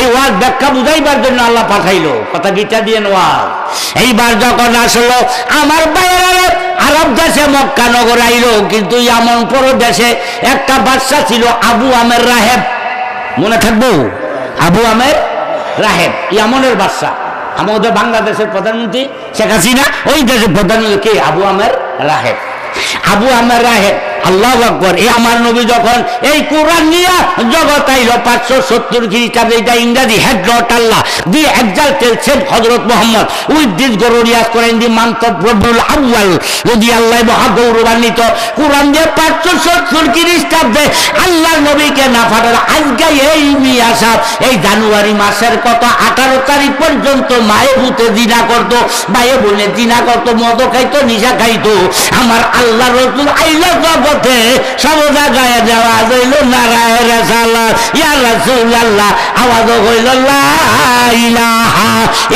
এই ওয়াজ ব্যাখ্যা বুঝাইবার জন্য আল্লাহ পাঠাইলো, কথা গীতা দিয়ে ওয়াজ। এইবার যখন আসলো আমার বাইরে আরব দেশে মক্কা নগর আইলো, কিন্তু এমন প্রদেশে একটা বাদশা ছিল আবু আমের রাহেব, মনে থাকবো? আবু আমের রাহেব ইয়ামনের বাদশা। আমাদের বাংলাদেশের প্রধানমন্ত্রী শেখ হাসিনা, ওই দেশের প্রধানমন্ত্রী কে? আবু আমের রাহেব। আবু আমের রাহেব, আল্লাহু আকবার। এই আমার নবী যখন এই কোরআন নিয়ে জগৎ আইল 570 খ্রিস্টাব্দে, এটা ইংরেজি হেডলট আল্লাহ দি exalted shed Hazrat Muhammad with this glorious Quran the month of Rabiul Awal যদি আল্লাহ মহাগৌরবান্বিত কোরআন দিয়ে 570 খ্রিস্টাব্দে আল্লাহর নবীকে না পাঠাল। আজকে এই মিয়া সাহেব এই জানুয়ারি মাসের কত 18 তারিখ পর্যন্ত মায়ে ভূতে জিনা করতো, মায়ে বলে জিনা করতো, মদ খাইতো, নিশা খাইতো। আমার আল্লাহ রসুল আইল জগতে, সব জায়গায় যাওয়া হইল নারায়ের রিসালাত, ইয়া রাসূলুল্লাহ আওয়াজ হইল লা ইলাহা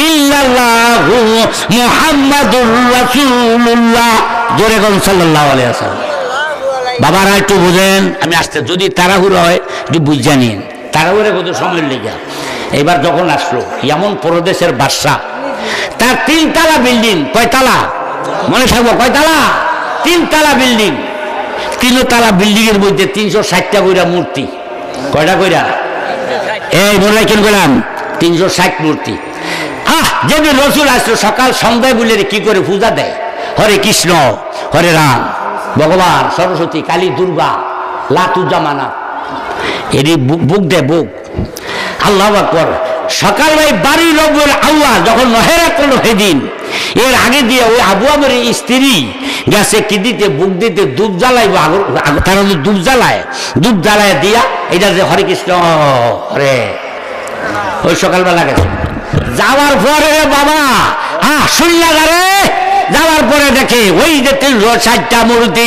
ইল্লাল্লাহু মুহাম্মাদুর রাসূলুল্লাহ, জোরে কোন সাল্লাল্লাহু আলাইহি ওয়াসাল্লাম। বাবারা একটু বুঝেন, আমি আসতে যদি তাড়াহুড়ো হয় একটু বুঝা নিন, তাড়াহুড়ো কত সময় লেগে। এবার যখন আসলো এমন প্রদেশের বাদশা, তার 3 তলা বিল্ডিং, কয়তলা মনে থাকবো? কয়তলা? 3 তলা বিল্ডিং। 3 তলা বিল্ডিং এর মধ্যে 360টা কইরা মূর্তি। কয়টা কইরা? এই মনে রাখেন বললাম 360 মূর্তি। যেদিন রসুল আসলো সকাল সন্ধ্যায় বলে কি করে পূজা দেয়, হরে কৃষ্ণ, হরে রাম, ভগবান, সরস্বতী, কালী, দুর্গা, লাতু জামানা, এর বুক দেয় বুক। আল্লাহু আকবার। সকাল ভাই 12 রবিউল আউয়াল যখন নহেরা করলো সেদিন, এর আগে দিয়ে ওই আবু আমের স্ত্রী গেছে কি দিতে, বুক দিতে, দুধ জ্বালাইব, তারা দুধ জ্বালায়, দুধ জ্বালায় দিয়া এটা যে হরে কৃষ্ণ হরে, ওই সকালবেলা গেছে। যাওয়ার পরে বাবা শুনলা রে যাওয়ার পরে দেখে ওই যে 360টা মূর্তি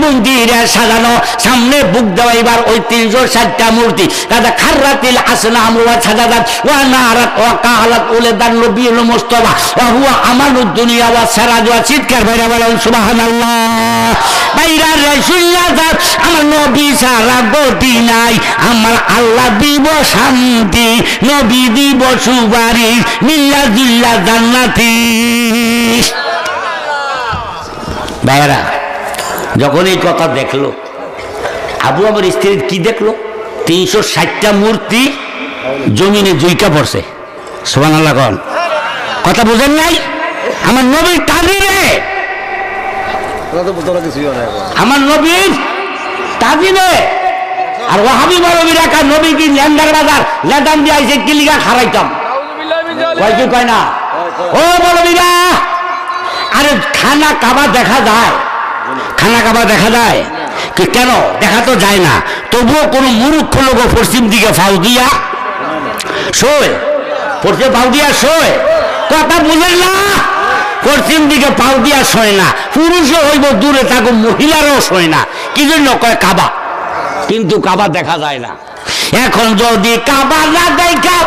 মন্দিরে সাজানো, সামনে বুক দেওয়া। এবার ওই 360টা মূর্তি কাদা খাররাতিল আসনাম ওয়া সাজাদাত ওয়া নারাত ওয়া কাহালাত উলাদান নবিয়ুল মুস্তাফা ওয়া হুয়া আমানুদ দুনিয়া ওয়া সারাজ ওয়া চিৎকার বাইরে বলেন সুবহানাল্লাহ। বাইরা রাসূলুল্লাহ আমার নবী সারা গতি নাই, আমার আল্লাহ দিব শান্তি, নবী দিব সুবারি, মিল্লাতুল্লাহ জান্নাতি। ভাইরা যখন এই কথা দেখলো, আবু আমার স্ত্রী কি দেখলো? 360টা মূর্তি জমিনে জুইকা পড়ছে। সুবহানাল্লাহ কোন কথা বুঝেন নাই? আমার নবীর তাজিরে, আমার নবীর তাজিরে। আর ওয়াহাবি মৌলবীরা কার নবী কি ল্যান্ডার বাজার লেদাম দিয়ে আইছে কিলিগা খারাইতাম কয় কি কয় না? ও মৌলবীরা, আরে খানা কাবা দেখা যায়, খানা কাবা দেখা যায় কি? কেন দেখা তো যায় না, তবুও কোন মূর্খ লোক পশ্চিম দিকে ফাউ দিয়া শোয়, পশ্চিম ফাউ দিয়া শোয়। কথা বুঝেন না? পশ্চিম দিকে পাউ দিয়া শোয় না, পুরুষও হইব দূরে থাকুক, মহিলারও শোয় না। কি জন্য কয় কাবা, কিন্তু কাবা দেখা যায় না। এখন যদি কাবা না দেখা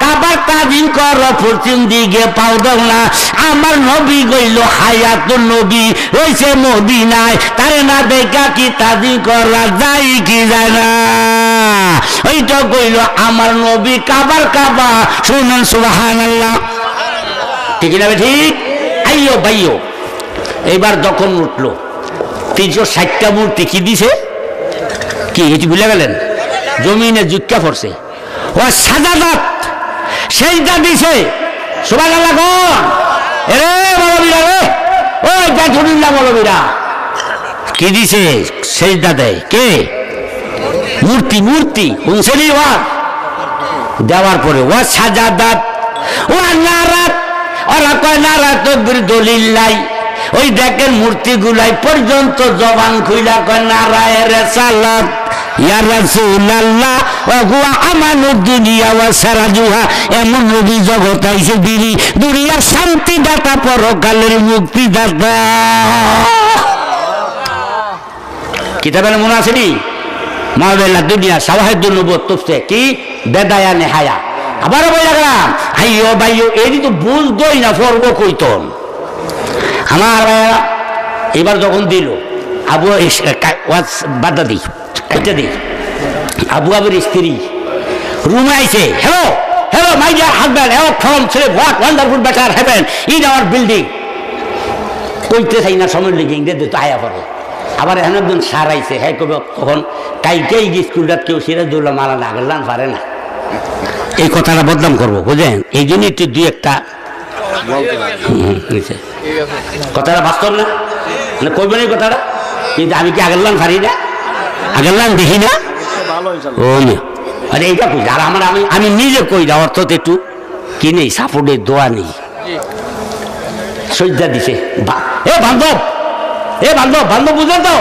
কাবার তাজিম কর, পশ্চিম দিকে পাও দাও না। আমার নবী গইল হায়াতুন নবী রইছে মদিনায়, তারে না দেখা কি তাজিম করা যায় কি যায় না? ওইটা কইল আমার নবী কাবার কাবা। শুনুন সুবহানাল্লাহ, ঠিক না? ঠিক। আইয়ো ভাইয়ো, এইবার যখন উঠলো 360টা মূর্তি কি দিছে? কি এটি ভুলে গেলেন? জমিনে জুক্কা পড়ছে। ও সাজাদাত সেজদা দিছে। সুবহানাল্লাহ কোন? এরে মৌলবীরা রে, ওই জাতুল্লাহ মৌলবীরা কি দিছে? সেজদা দেয় কে? মূর্তি। মূর্তি শুনছেনি? ওয়া দেওয়ার পরে ও সাজাদাত ও নারাত, ওরা কয় নারাত দলিল্লাই। ওই দেখেন মূর্তি গুলাই পর্যন্ত জবান খুইলা কয় নারায়ে রিসালাত ইয়া রাসূলুল্লাহ ওয়া হুয়া আমানুদ দুনিয়া ওয়া সারাজুহা। এমন নবী জগৎ আইছে দিলি দুনিয়ার শান্তি দাতা, পরকালের মুক্তি দাতা। কিতাবের মনে আছে নি? মাওলানা দুনিয়া শাওয়াহিদুন নবুওয়াত তফসির কি বেদায়া নেহায়া। আবারও বলে রাখলাম, আইয়ো ভাইয়ো, এটি তো বুঝতোই না, পর্ব কইতন আমার ভাইয়া। এবার যখন দিল আবু বাদা দিই কাটতে দিই, আবু আবুর স্ত্রী রুমে আইছে। Hello hello my dear husband, hello from ছেলে, what wonderful better heaven in our building. কইতে চাই না, সময় লেগে ইংরেজি তো আয়া পড়ে। আবার এখন একজন সার আইছে, হ্যাঁ কবে তখন কাইকেই স্কুলটা কেউ সিরাজুল্লাহ মারা না গেলাম পারে না, এই কথাটা বদনাম করবো বুঝেন। এই জন্যই একটু দুই একটা কথাটা বাস্তব না, মানে কইবেন এই কথাটা। কিন্তু আমি কি আগের লান পারি না, আগের লান দেখি না। ও আরে এইটা কই, আর আমার আমি নিজে কই না, অর্থ একটু কি নেই, সাপোর্টের দোয়া নেই। সজ্জা দিছে এ বান্ধব, এ বান্ধব, বান্ধব বুঝে তো?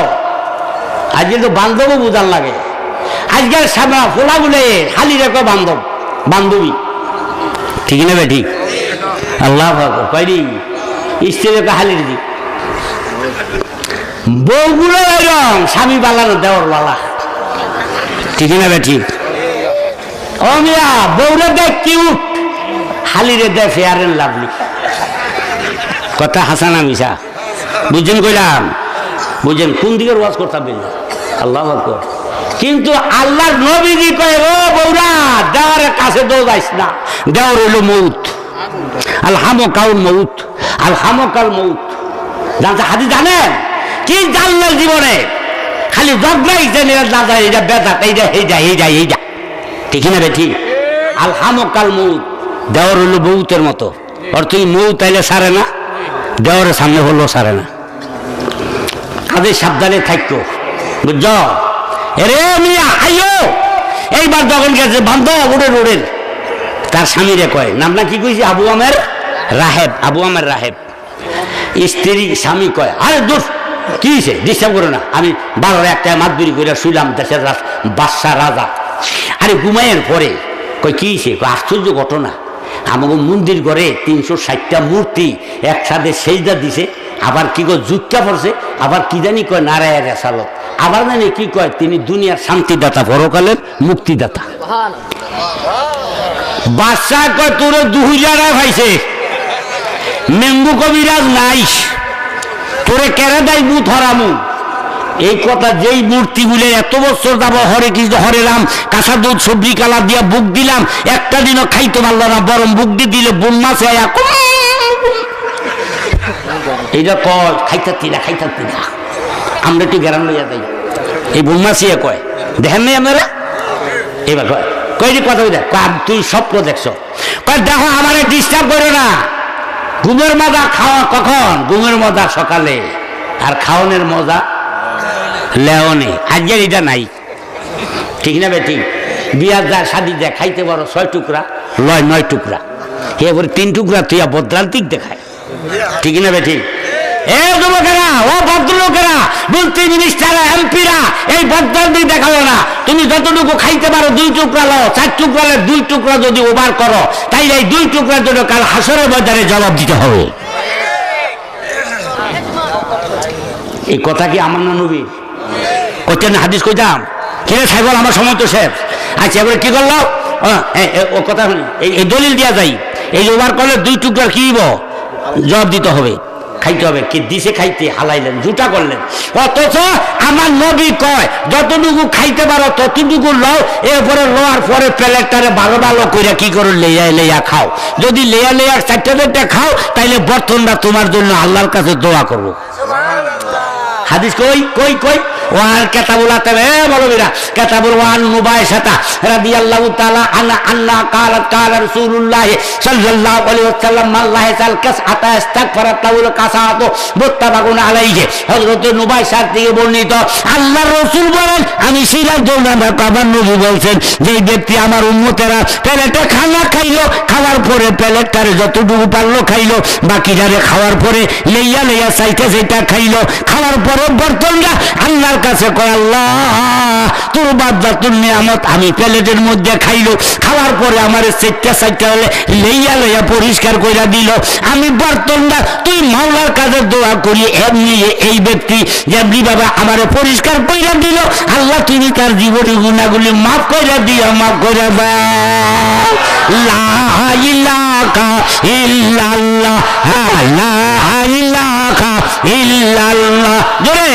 আজকে তো বান্ধবও বুঝার লাগে। আজকের সামনে ফোলা বলে হালি রেখো বান্ধব বান্ধবী, ঠিক না ভাই? ঠিক। আল্লাহ কয়নি স্ত্রীকে হালির দি বউগুলো এরকম, স্বামী বালানো দেওয়ার বালা, ঠিক না ভাই? ঠিক। ও মিয়া, বউরে দেখ কিউট, হালিরে দেখ ফেয়ার এন্ড লাভলি। কথা হাসানা মিশা বুঝছেন? কইলাম বুঝছেন কোন দিকের ওয়াজ করতাম বললেন? আল্লাহু আকবার। কিন্তু আল্লাহর নবীজি কয়, ও বউরা দেওয়ারের কাছে দৌড়াইস না, দেওয়ার হইল মৌত। আলহামকাল মৌত, আলহামকাল মৌত। জানতে হাদি জানেন কি? জানলেন জীবনে খালি জগলাই না যায়, এটা বেদাত, এইটা এইটা এইটা এইটা, ঠিক না রে? ঠিক। আলহামকাল মৌত, দেওয়ার হইল মৌতের মতো। আর তুই মৌত আইলে সারে না, দেওয়ারের সামনে হলো সারে না। কাজে সাবধানে থাকতো, বুঝছ? এরে মিয়া আইয়ো, এইবার যখন গেছে বান্ধব উড়ের উড়ের, তার স্বামীরে কয়, নাম না কি কইছি? আবু আমের রাহেব। আবু আমের রাহেব। স্ত্রী স্বামী কয়, আরে দোষ কি হয়েছে, ডিস্টার্ব করো না, আমি 12-1টায় মাতবুরি করে শুইলাম, দেশের বাদশা রাজা। আরে ঘুমাইয়ের পরে কয় কি হয়েছে? আশ্চর্য ঘটনা, আমাকে মন্দির ঘরে 360টা মূর্তি একসাথে সেজদা দিছে, আবার কি কয় জুটকা পড়ছে, আবার কি জানি কয় নারায়ণ রেসালত, আবার জানি কি কয় তিনি দুনিয়ার শান্তিদাতা, পরকালের মুক্তিদাতা। বাদশা কয় তোরে 2000 ভাইছে, মেম্বু কবিরাজ নাইস, তোরে কেড়ে দেয় বুথ হরামু। এই কথা যেই মূর্তি গুলে এত বছর যাব হরে কৃষ্ণ হরে রাম কাঁচা দুধ সবজি কালা দিয়া বুক দিলাম, একটা দিনও খাইতে পারলো না, বরং বুক দিয়ে দিলে বোন মাছে এইটা কয় খাইতাতি না, আমরা একটু গ্যারান লইয়া যাই, এই বোন মাছিয়া কয় দেখেন নাই আপনারা? এবার কয় কয় যে কথা বুঝা তুই স্বপ্ন দেখছ, কয় দেখো আমার ডিস্টার্ব করো না, ঘুমের মজা খাওয়া কখন? ঘুমের মজা সকালে, আর খাওয়ানোর মজা লেওনে। আজকের এটা নাই, ঠিক না বেটি? বিয়ার যা শাদি দেয় খাইতে পারো 6 টুকরা, লয় 9 টুকরা, এরপরে 3 টুকরা তুই বদ্রান্তিক দেখায়, ঠিক না বেটি? এ যুবকেরা, ও ভদ্রলোকেরা, মন্ত্রী মিনিস্টার এমপিরা, এই বদ্রান্তিক দেখাবো না। তুমি যতটুকু খাইতে পারো 2 টুকরা লও, 4 টুকরা 2 টুকরা যদি ওভার করো, তাইলে এই 2 টুকরার জন্য কাল হাসরের বাজারে জবাব দিতে হবে। এই কথা কি আমার না নবীর? কইতেন হাদিস কইতাম কে সাইবল, আমার সময় তো শেষ। আচ্ছা এবারে কি করলো ও কথা, এই দলিল দিয়া যাই, এই ওভার করলে 2 টুকরার কি জবাব দিতে হবে, খাইতে হবে। কি দিছে খাইতে হালাইলেন, জুটা করলেন। অথচ আমার নবী কয় যতটুকু খাইতে পারো ততটুকু লও, এরপরে লোয়ার পরে প্লেটটারে ভালো ভালো করে কি করো লেয়া খাও। যদি লেয়ার 4টা খাও, তাইলে বর্তনটা তোমার জন্য আল্লাহর কাছে দোয়া করবো। হাদিস কই কই কই ওয়ান কেতাবুলাতে বলবিরা কেতাবুল ওয়ান মুবাইশাতা রাদিয়াল্লাহু তাআলা আন্না কালাত কালা রাসূলুল্লাহ সাল্লাল্লাহু আলাইহি ওয়াসাল্লাম মাল্লাহি সাল কাসআতা ইস্তাগফারাত লাহুল কাসাতু মুত্তাবাকুন আলাইহি। হযরত মুবাইশা থেকে বর্ণিত, আল্লাহর রাসূল বলেন আমি সিরাজ দৌলানা কাবার নবী বলছেন, যে ব্যক্তি আমার উম্মতেরা প্লেটে খানা খাইলো, খাওয়ার পরে প্লেটটারে যতটুকু পারলো খাইলো, বাকিটারে খাওয়ার পরে লেয়া চাইটা খাইলো, খাওয়ার পরে বর্তনটা আল্লাহর কাছে কয় আল্লাহ তোর বাদা তোর নিয়ামত আমি প্লেটের মধ্যে খাইলো, খাওয়ার পরে আমার চাইটা হলে লেয়া পরিষ্কার কইরা দিল, আমি বর্তনটা তুই মাওলার কাছে দোয়া করি এমনি এই ব্যক্তি যেমনি বাবা আমার পরিষ্কার কইরা দিল, আল্লাহ তুমি তার জীবনের গুণাগুলি মাফ কইরা দিও, মাফ কইরা দাও। লা ইলাহা ইল্লাল্লাহ, লা ইলাহা ইল্লাল্লাহ, জোরে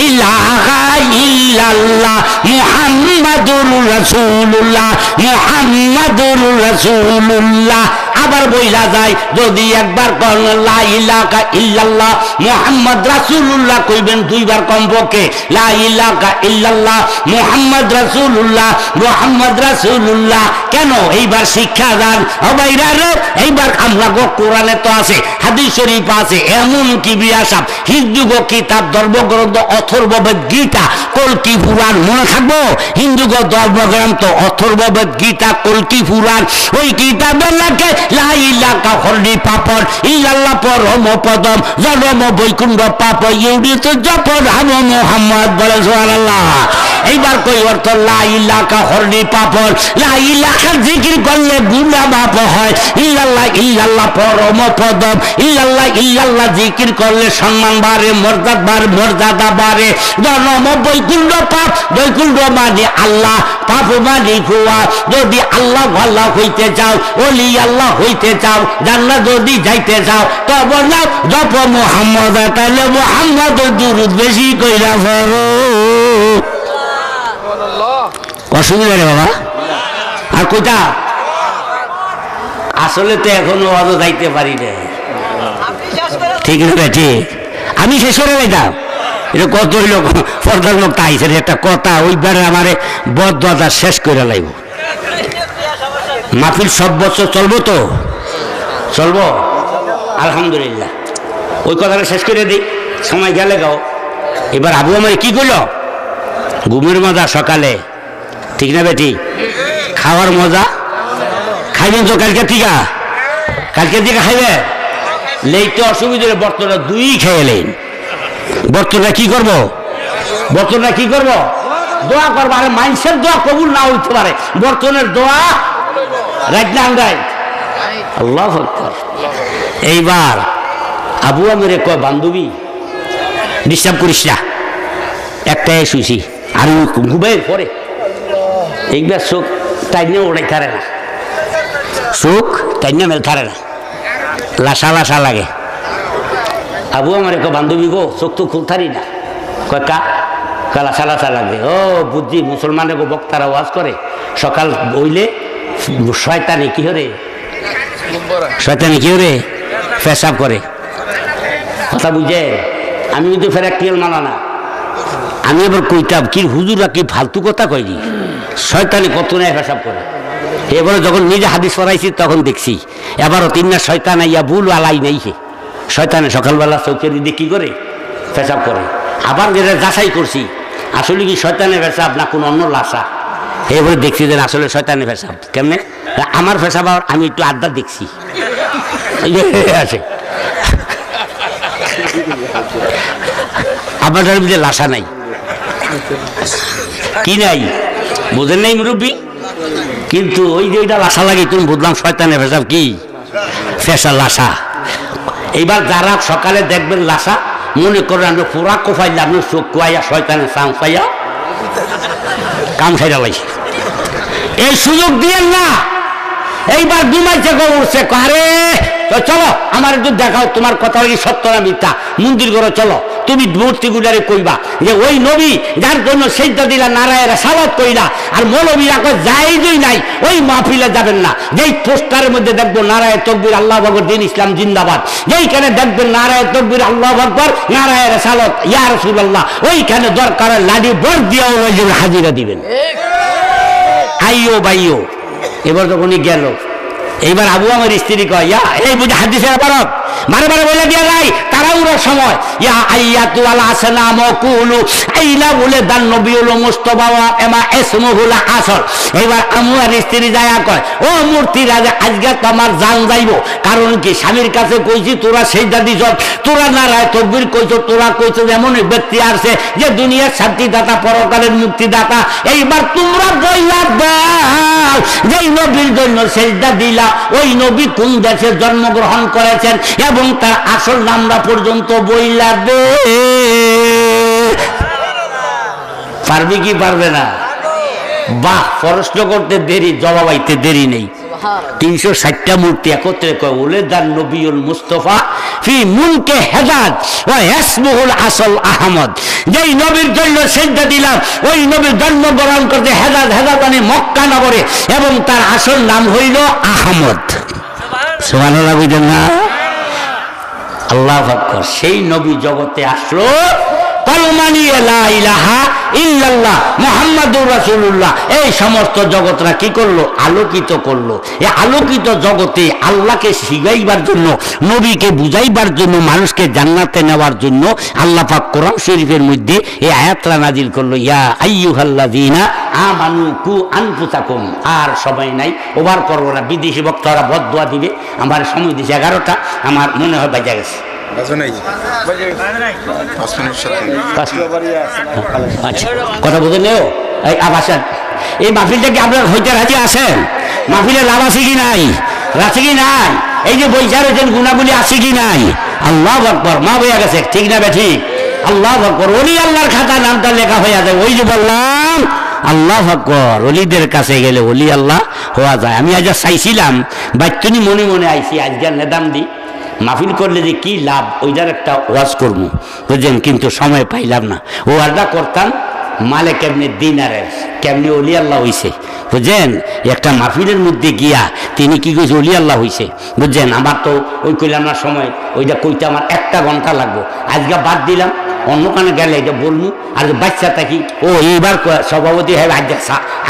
ইলাহা ইল্লাল্লাহ মুহাম্মাদুর রাসূলুল্লাহ, মুহাম্মাদুর রাসূলুল্লাহ। আবার বইলা যায় যদি একবার কোন লা ইলাহা ইল্লাল্লাহ মুহাম্মদ রাসূলুল্লাহ কইবেন 2 বার কমপক্ষে, লা ইলাহা ইল্লাল্লাহ মুহাম্মদ রাসূলুল্লাহ, মুহাম্মদ রাসূলুল্লাহ। কেন? এইবার শিক্ষা দান ভাইরা রে, এইবার আমরা কোরআনে তো আছে, হাদিস শরীফ আছে, এমন কি বিয়াসাব হিন্দু কিতাব ধর্মগ্রন্থ অথর্ববেদ গীতা কলকি পুরাণ মনে থাকবো, হিন্দু ধর্মগ্রন্থ অথর্ববেদ গীতা কলকি পুরাণ, ওই কিতাবের লাগে লা ইলাহা হরি পাপন ইল্লাল্লাহ পরম পদম জনম বৈকুণ্ঠ পাপ ইউনিত জপন রাম মুহাম্মদ বলে সুবহানাল্লাহ। এইবার কই অর্থ লা ইলাহা হরি পাপন, লা ইলাহা জিকির করলে গুনাহ মাফ হয়, ইল্লাল্লাহ ইল্লাল্লাহ পরম পদম, ইল্লাল্লাহ জিকির করলে সম্মান বাড়ে, মর্যাদা বাড়ে, জনম বৈকুণ্ঠ পাপ, বৈকুণ্ঠ মানে আল্লাহ, পাপ মানে কুয়া। যদি আল্লাহ ভাল্লাহ হইতে চাও, ওলি আল্লাহ হইতে চাও, জান্নাত যদি যাইতে চাও, তবে না জপ মুহাম্মদ, তাহলে মুহাম্মদ দুরূদ বেশি কইরা পড়ো। অসুবিধা রে বাবা, আর কোথা আসলে তো এখনো অত যাইতে পারি না, ঠিক আছে ঠিক, আমি শেষ করে যাইতাম। এটা কত হইল পর্দার লোক তাইছে একটা কথা, ওইবারে আমারে বদদাদা শেষ করে লাইব। মাহফিল সব বছর চলবো তো, চলবো আলহামদুলিল্লাহ। ওই কথাটা শেষ করে দিই, সময় গেলে গাও। এবার আবু আমার কি করলো, ঘুমের মজা সকালে, ঠিক না বেটি? খাওয়ার মজা খাইবেন তো কালকে থেকে খাইবে, লেইতে অসুবিধা, বর্তমানে 2 খেয়ে লেন। বর্তমানে কি করবো বর্তনে কি করব? দোয়া করবো। আরে মানুষের দোয়া কবুল না হইতে পারে, বর্তনের দোয়া রাইট না রাইট। আল্লাহু আকবার। এইবার আবু আমের কয়, বান্ধবী ডিস্টার্ব করিস না, একটাই শুইছি, আর ঘুমের পরে এইবার চোখ টাইনে ওড়াই থারে না, চোখ টাইনে মেল থারে না, লাসা লাসা লাগে। আবু আমার কয়, বান্ধবী গো চোখ তো খুব থারি না। কয় কা লাসা লাসা লাগে। ও বুদ্ধি, মুসলমানের গো বক্তারা ওয়াজ করে, সকাল বইলে শয়তানে কি হরে, শয়তানে কি হরে পেশাব করে। কথা বুঝে? আমি কিন্তু প্র্যাকটিক্যাল মানা না। আমি আবার কইতাম কি হুজুরা কি ফালতু কথা কইনি, শয়তানি কত নেয় পেশাব করে। এবারে যখন নিজে হাদিস পড়াইছি তখন দেখছি এবারও তিনটা শয়তান আইয়া ভুল আলাই নেই, শয়তানে সকালবেলা চৌকের দিকে কি করে পেশাব করে। আবার যেটা যাচাই করছি আসলে কি শয়তানের পেশাব না কোনো অন্য লাশা, এবারে দেখছি যে আসলে শয়তানের পেশাব। কেমনে? আমার পেশাব আমি একটু আড্ডা দেখছি আছে, আপনার মধ্যে লাশা নাই, কি নাই বোঝেন নাই মুরব্বী। কিন্তু ওই যে ওইটা লাশা লাগে, তুমি বুঝলাম শয়তানের পেশাব কি ফেসা লাশা। এইবার যারা সকালে দেখবেন লাশা, মনে করেন আমরা পুরা কোফাইলে আপনি চোখ কুয়াইয়া শয়তানের চাং পাইয়া কাম সাইডা লাইছে, এই সুযোগ দিয়েন না। এইবার দুমাইছে গো উঠছে, আরে চলো আমার একটু দেখাও তোমার কথা কি সত্য না মিথ্যা, মন্দির করে চলো। তুমি মূর্তি গুলারে কইবা যে ওই নবী যার জন্য সেজদা দিলা নারায়ের সালাত কইলা, আর মৌলবীরা কই জায়েজই নাই, ওই মাহফিলে যাবেন না। যেই পোস্টারের মধ্যে দেখবো নারায়ে তাকবীর আল্লাহু আকবার দিন ইসলাম জিন্দাবাদ, যেইখানে দেখবেন নারায়ে তাকবীর আল্লাহু আকবার নারায়ের সালাত ইয়া রাসূলুল্লাহ, ওইখানে দরকার লাডি বর দিয়া ওই হাজিরা দিবেন। আইও বাইও। এবার যখনই গেল, এইবার আবু আমার স্ত্রী কয়, ইয়া এই বুঝে হাদিসের বারক বারে বারে বলে দিয়া নাই তারা উড়ার সময়, ইয়া আইয়াতু আল আসনাম কুলু আইলা বলে দান নবিউল মুস্তাফা এমা ইসমুহুল আসর। এইবার আমার স্ত্রী যায় কয়, ও মূর্তি রাজা আজকে তো আমার জান যাইব। কারণ কি? স্বামীর কাছে কইছি তোরা সেজদা দিছ, তোরা নারায়ে তাকবীর কইছ, তোরা কইছ এমন ব্যক্তি আছে যে দুনিয়ার শান্তিদাতা পরকালের মুক্তিদাতা। এইবার তোমরা বইলা দাও যেই নবীর জন্য সেজদা দিলা ওই নবী কোন দেশে জন্মগ্রহণ করেছেন এবং তার আসল নামটা পর্যন্ত বইলা দে। পারবি কি পারবে না? বাহ, প্রশ্ন করতে দেরি, জবাব আইতে দেরি নেই। 360টা মূর্তি একত্রে কয় ওলে দান নবিউল মুস্তাফা ফি মুলকে হেদাত ওয়া ইসমুহুল আসল আহমদ। যেই নবীর জন্য সেজদা দিলাম ওই নবীর জন্মগ্রহণ করতে হেদাত, হেদাত মানে মক্কা নগরে, এবং তার আসল নাম হইল আহমদ। সুবহানাল্লাহ বুঝেন না? আল্লাহু আকবার। সেই নবী জগতে আসলো কলমানি লা ইলাহা ইল্লাল্লাহ মুহাম্মাদুর রাসূলুল্লাহ। এই সমস্ত জগৎরা কি করলো? আলোকিত করলো। এই আলোকিত জগতে আল্লাহকে শিখাইবার জন্য, নবীকে বুঝাইবার জন্য, মানুষকে জান্নাতে নেওয়ার জন্য আল্লাহ পাক কোরআন শরীফের মধ্যে এই আয়াতটা নাজিল করলো, ইয়া আইয়ুহাল্লাযীনা আমানু কু আনফুসাকুম। আর সবাই নাই, ওভার করবো না, বিদেশি বক্তারা বদদোয়া দিবে। আমার সময় দিছে 11টা, আমার মনে হয় বাজে গেছে। কথা বলতে নেও এই আবাসান। এই মাহফিলটা কি আপনার হইতে রাজি আছেন? মাহফিলে লাভ আছে কি নাই? আছে কি নাই? এই যে বৈশা রয়েছেন গুণাগুলি আছে কি নাই? আল্লাহু আকবার। মা বইয়া গেছে, ঠিক না বেঠি? আল্লাহু আকবার। ওলি আল্লাহর খাতা নামটা লেখা হয়ে যায়। ওই যে বললাম আল্লাহু আকবার, ওলিদের কাছে গেলে ওলি আল্লাহ হওয়া যায়। আমি আজ চাইছিলাম বাচ্চনি মনে মনে আইছি আজকে নেদাম দি মাহফিল করলে যে কি লাভ, ওইটার একটা ওয়াজ করবো বুঝলেন, কিন্তু সময় পাইলাম না। ওয়াজটা করতাম মালে কেমনি দিনারের কেমনি অলি আল্লাহ হইছে বুঝছেন। একটা মাহফিলের মধ্যে গিয়া তিনি কি কইছে অলি আল্লাহ হইছে বুঝছেন। আমার তো ওই কইলাম না সময়, ওইটা কইতে আমার 1 ঘন্টা লাগবো। আজকে বাদ দিলাম, অন্য কানে গেলে এটা বলবো। আর বাচ্চা থাকি ও এইবার সভাপতি হয়,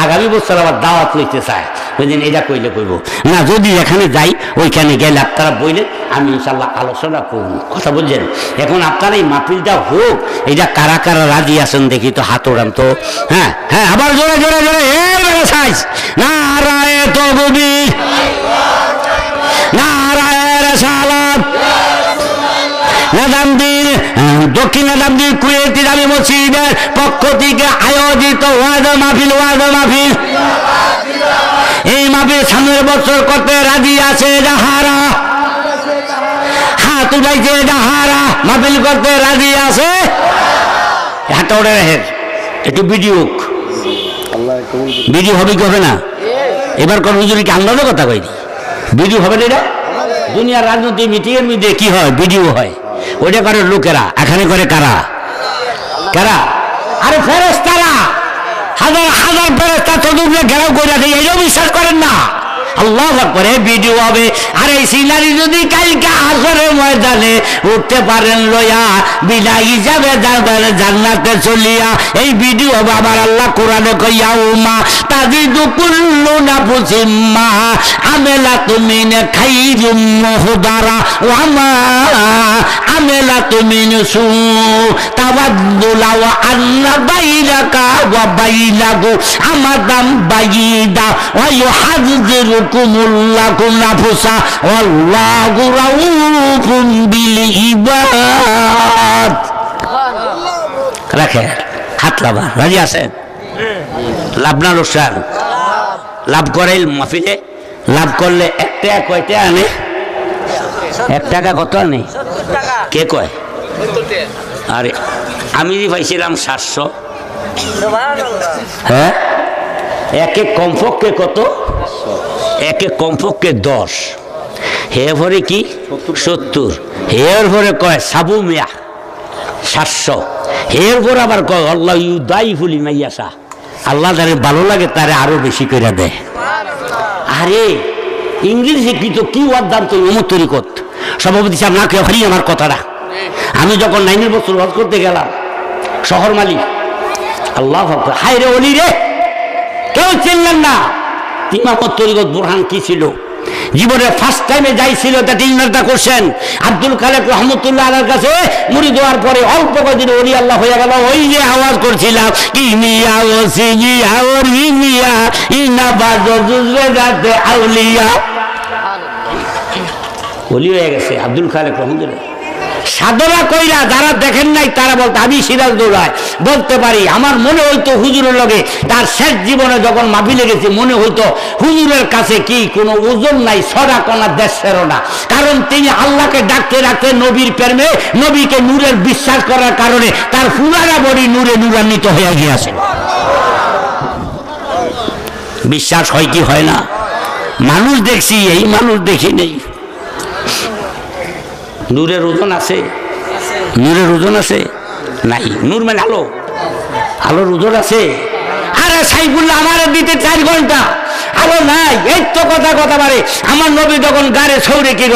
আগামী বছর আবার দাওয়াত লইতে চায় বুঝলেন। এটা কইলে কইব না, যদি এখানে যাই ওইখানে গেলে আপনারা বললেন আমি ইনশাল্লাহ আলোচনা করব। কথা বলছেন। এখন আপনারা এই মাহফিলটা হোক, এটা কারা কারা রাজি আছেন দেখি তো, হাত ওড়ান তো। হ্যাঁ হ্যাঁ, আবার জোরে জোরে জোরে সাইজ নারায়ে তাকবীর, নারায়ে রিসালাত, নাদাম দিন দক্ষিণ আরব কুয়েত জামে মসজিদের পক্ষ থেকে আয়োজিত ওয়াজ মাহফিল এই মাহফিল সামনের বছর করতে রাজি আছে যাহারা হাত উঠাইছে, যাহারা মাহফিল করতে রাজি আছে হাত ওড়ে রাখেন। একটু ভিডিও হবে কি হবে না? এবার কোন হুজুরকে আন্দাজও কথা কইনি, ভিডিও হবে না। এটা দুনিয়ার রাজনীতি মিটিং এর মধ্যে কি হয়, ভিডিও হয়। ওইটা করে লোকেরা, এখানে করে কারা? আরে ফেরেশতারা, হাজার হাজার ফেরেশতা চতুর্দিকে ঘেরাও করে দেয়, এটাও বিশ্বাস করেন না? আল্লাহু আকবার, ভিডিও হবে। আর এই সিনারি যদি কালকে আসরের ময়দানে উঠতে পারেন লইয়া বিলাই যাবে জান্নাতে চলিয়া, এই ভিডিও হবে। আবার আল্লাহ কোরআনে কইয়া উমা তাজিদু কুল্লু নাফসিম মা আমিলাতুম মিন খাইরিম মুহদারা ওয়া মা আমিলাতুম মিন সু তাওয়াদ্দুলা ওয়া আন্না বাইনাকা ওয়া বাইনাহু আমাদাম বাইদা ওয়া ইউহাযযিরু কুমুল্লাকুম নাফসা ওয়াল্লাহু রাউফুম বিল ইবাদ। রাখে হাত লাভা, রাজি আছেন? লাভ না লোকসান? লাভ করে মাহফিলে, লাভ করলে 1 টাকা কয়টা আনে? 1 টাকা কত আনে? কে কয়? আরে আমি যে পাইছিলাম 700। হ্যাঁ, একে কমপক্ষে কত? একে কমপক্ষে 10। হে ভরে কি 70, হের ভরে কয় সাবু মিয়া 700, হের ভরে আবার কয় আল্লাহ ইউদাই ফুলি মাইয়াসা, আল্লাহ যারে ভালো লাগে তারে আরো বেশি করে দেয়। আরে ইংরেজি শিক্ষিত কি ওয়ার দাম তো অমর তরিকত সভাপতি সাহেব না কেউ হারিয়ে আমার কথাটা। আমি যখন 9 বছর ওয়াজ করতে গেলাম শহর মালিক, আল্লাহ হাই রে অলি রে, কেউ চিনলেন না। ইমামত তরিকত বুরহান কি ছিল, জীবনের ফার্স্ট টাইমে যাই ছিল তা টিনারটা করছেন আব্দুল খালেক রহমতুল্লাহ আলাইহির কাছে মুরিদ হওয়ার পরে অল্প কদিন ওলি আল্লাহ হয়ে গেল। ওই যে আওয়াজ করছিলাম কি মিয়া ও সিজিয়া ওর মিয়া ইনা বাজো জুজবে গাতে আউলিয়া, ওলি হয়ে গেছে আব্দুল খালেক রহমতুল্লাহ। সাধনা কইরা যারা দেখেন নাই তারা বলতে আমি সিরাজ দৌড়ায় বলতে পারি, আমার মনে হইতো হুজুরের লগে তার শেষ জীবনে যখন মাহফিলে গেছে মনে হইতো হুজুরের কাছে কি কোনো ওজন নাই, ছড়া কণা দেশেরও না। কারণ তিনি আল্লাহকে ডাকতে ডাকতে নবীর প্রেমে, নবীকে নূরের বিশ্বাস করার কারণে তার পুরানা বডি নূরে নূরান্বিত হয়ে গিয়েছে। বিশ্বাস হয় কি হয় না? মানুষ দেখছি, এই মানুষ দেখি নেই। নূরের ওজন আছে? নূরের ওজন আছে? নাই। নূর মানে আলো, আলোর ওজন আছে? আরে সাইফুল্লাহ আমার দিতে 4 ঘন্টা আলো নাই, এই তো কথা পারে। আমার নবী যখন গাড়ে সৌরে কি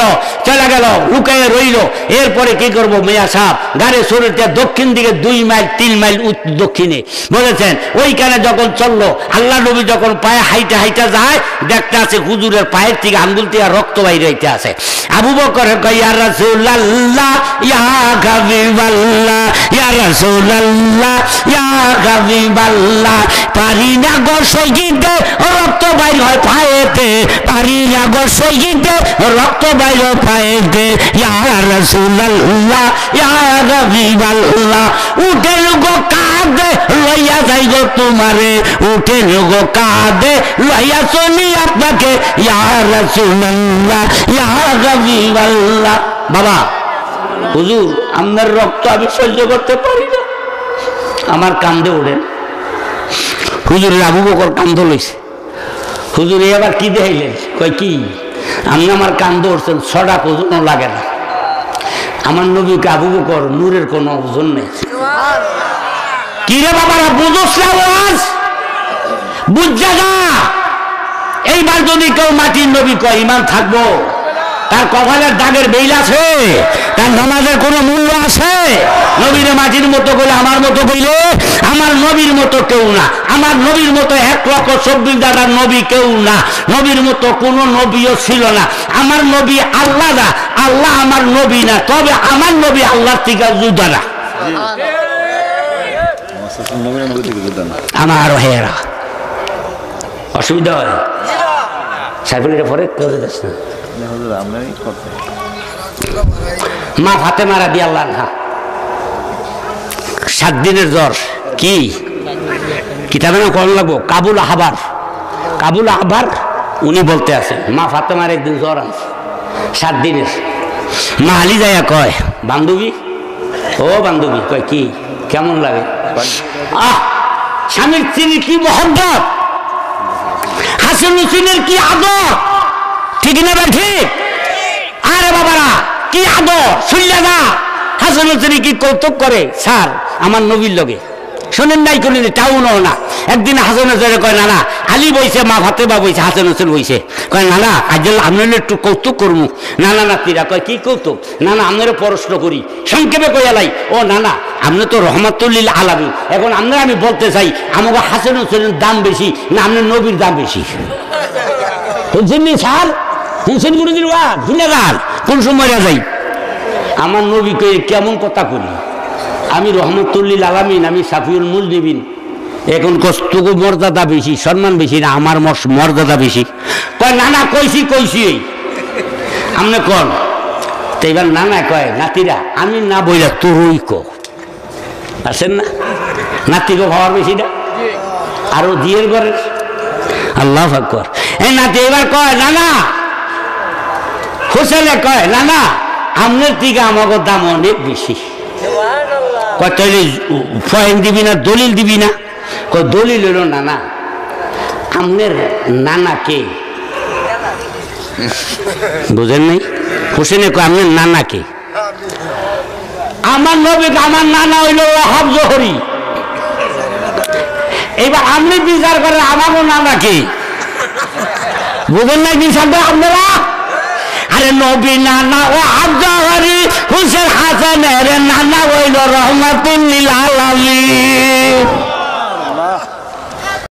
চলে গেল, লুকায় রইল, এরপরে কি করবো মেয়া সাহেব, গাড়ে সৌরেতে দক্ষিণ দিকে 2 মাইল 3 মাইল দক্ষিণে বুঝেছেন, ওইখানে যখন চললো আল্লাহ নবী যখন পায়ে হাইটা যায় দেখতে আছে হুজুরের পায়ের থেকে আঙ্গুল থেকে রক্ত বাইরে হইতে আছে। আবু বকর কয় ইয়া রাসূলুল্লাহ ইয়া হাবিবাল্লাহ ইয়া রাসূলুল্লাহ ইয়া হাবিবাল্লাহ, পারি না গো সইতে রক্ত বাইর হয় পায়েতে, পারি না গো সইতে রক্ত বাইর হয় পায়েতে, ইয়া রাসূলুল্লাহ ইয়া হাবিবাল্লাহ। উঠেন গো কাঁদে লইয়া যাই গো তোমারে, উঠেন গো কাঁদে লইয়া চলি আপনাকে, ইয়া রাসূলুল্লাহ ইয়া হাবিবাল্লাহ। বাবা হুজুর আপনার রক্ত আমি সহ্য করতে পারি না, আমার কান্দে ওঠেন। হুজুরের আবু বকর কান্দ লইছে। হুজুর এবার কি দেখাইলেন? কয় কি আপনি আমার কান্দ উঠছেন, 6টা ওজনও লাগে না। আমার নবীকে আবু বকর নূরের কোনো ওজন নেই। কি রে বাবারা বুঝোস না আওয়াজ? বুঝা না। এইবার যদি কেউ মাটির নবী কয় ইমান থাকবো, তার কপালের দাগের বেইল আছে, তার নামাজের কোনো মূল্য আছে? নবীর মাটির মতো বলে আমার মতো কইলে আমার নবীর মতো কেউ না, আমার নবীর মতো 1,24,000 নবী কেউ না, নবীর মতো কোনো নবীও ছিল না। আমার নবী আল্লাহ না, আল্লাহ আমার নবী না, তবে আমার নবী আল্লাহর থেকে জুদা না। আমার হেরা অসুবিধা হয় সাইফুলের পরে করে দিস না। মা ফাতেমা রাদিয়াল্লাহু আনহা 7 দিনের জ্বর কি কিতাবে না কোন লাগবো কাবুল আহবার উনি বলতে আছে মা ফাতেমার একদিন জ্বর আছে 7 দিনের। মা আলী যাইয়া কয় বান্ধবী ও বান্ধবী কয় কি কেমন লাগে? স্বামীর স্ত্রীর কি মহব্বত, হাসান হুসেনের কি আদর, ঠিক না বা ঠিক? আরে বাবারা কি আদর শুনলে না? হাসান হোসেন কি কৌতুক করে স্যার আমার নবীর লগে, শোনেন নাই কোনদিন টাউনও না। একদিন হাসান হোসেন কয় না আলী বইছে মা ফাতেমা বইছে হাসান হোসেন বইছে, কয় না আজ আপনার একটু কৌতুক করবো। নাতিরা কয় কি কৌতুক? আপনারও প্রশ্ন করি সংক্ষেপে কয়ালাই। ও আপনি তো রহমাতুল্লিল আলামিন, এখন আপনারা আমি বলতে চাই আমাকে হাসান হোসেনের দাম বেশি না আপনার নবীর দাম বেশি? শুনছেন নি স্যার? শুনছেন কোনদিন গান কোন সময় যাই আমার নবীকে কেমন কথা করি? আমি রহমতুল্লিল আলামিন, আমি সাফিউল মুজনিবিন। এখন কষ্টকু মর্যাদা বেশি সম্মান বেশি না আমার মর্যাদা বেশি? কয় কইছি আপনি কন তো এবার কয় নাতিরা আমি না বইলা তোরই আছেন না নাতিকে ভাবার বেশি না আরো দিয়ের ঘরের আল্লাহ আকবার। এই নাতি এবার কয় হোসেনে কয় আপনার থেকে আমাকে দাম অনেক বেশি। কয় তাইলে ফয়েন দিবি না দলিল দিবি না? কয় দলিল হইল আপনার নানাকে বুঝেন নাই? হোসেনে কয় আপনার নানাকে? আমার নবীকে আমার নানা হইল ওয়াহাব জোহরি। এবার আপনি বিচার করেন আমারও নানাকে, বুঝেন নাই বিচারটা আপনারা? আরে নবী নানা ওয়াহাব জোহরি, হুসেন হাসানের নানা হইল রহমাতুল্লিল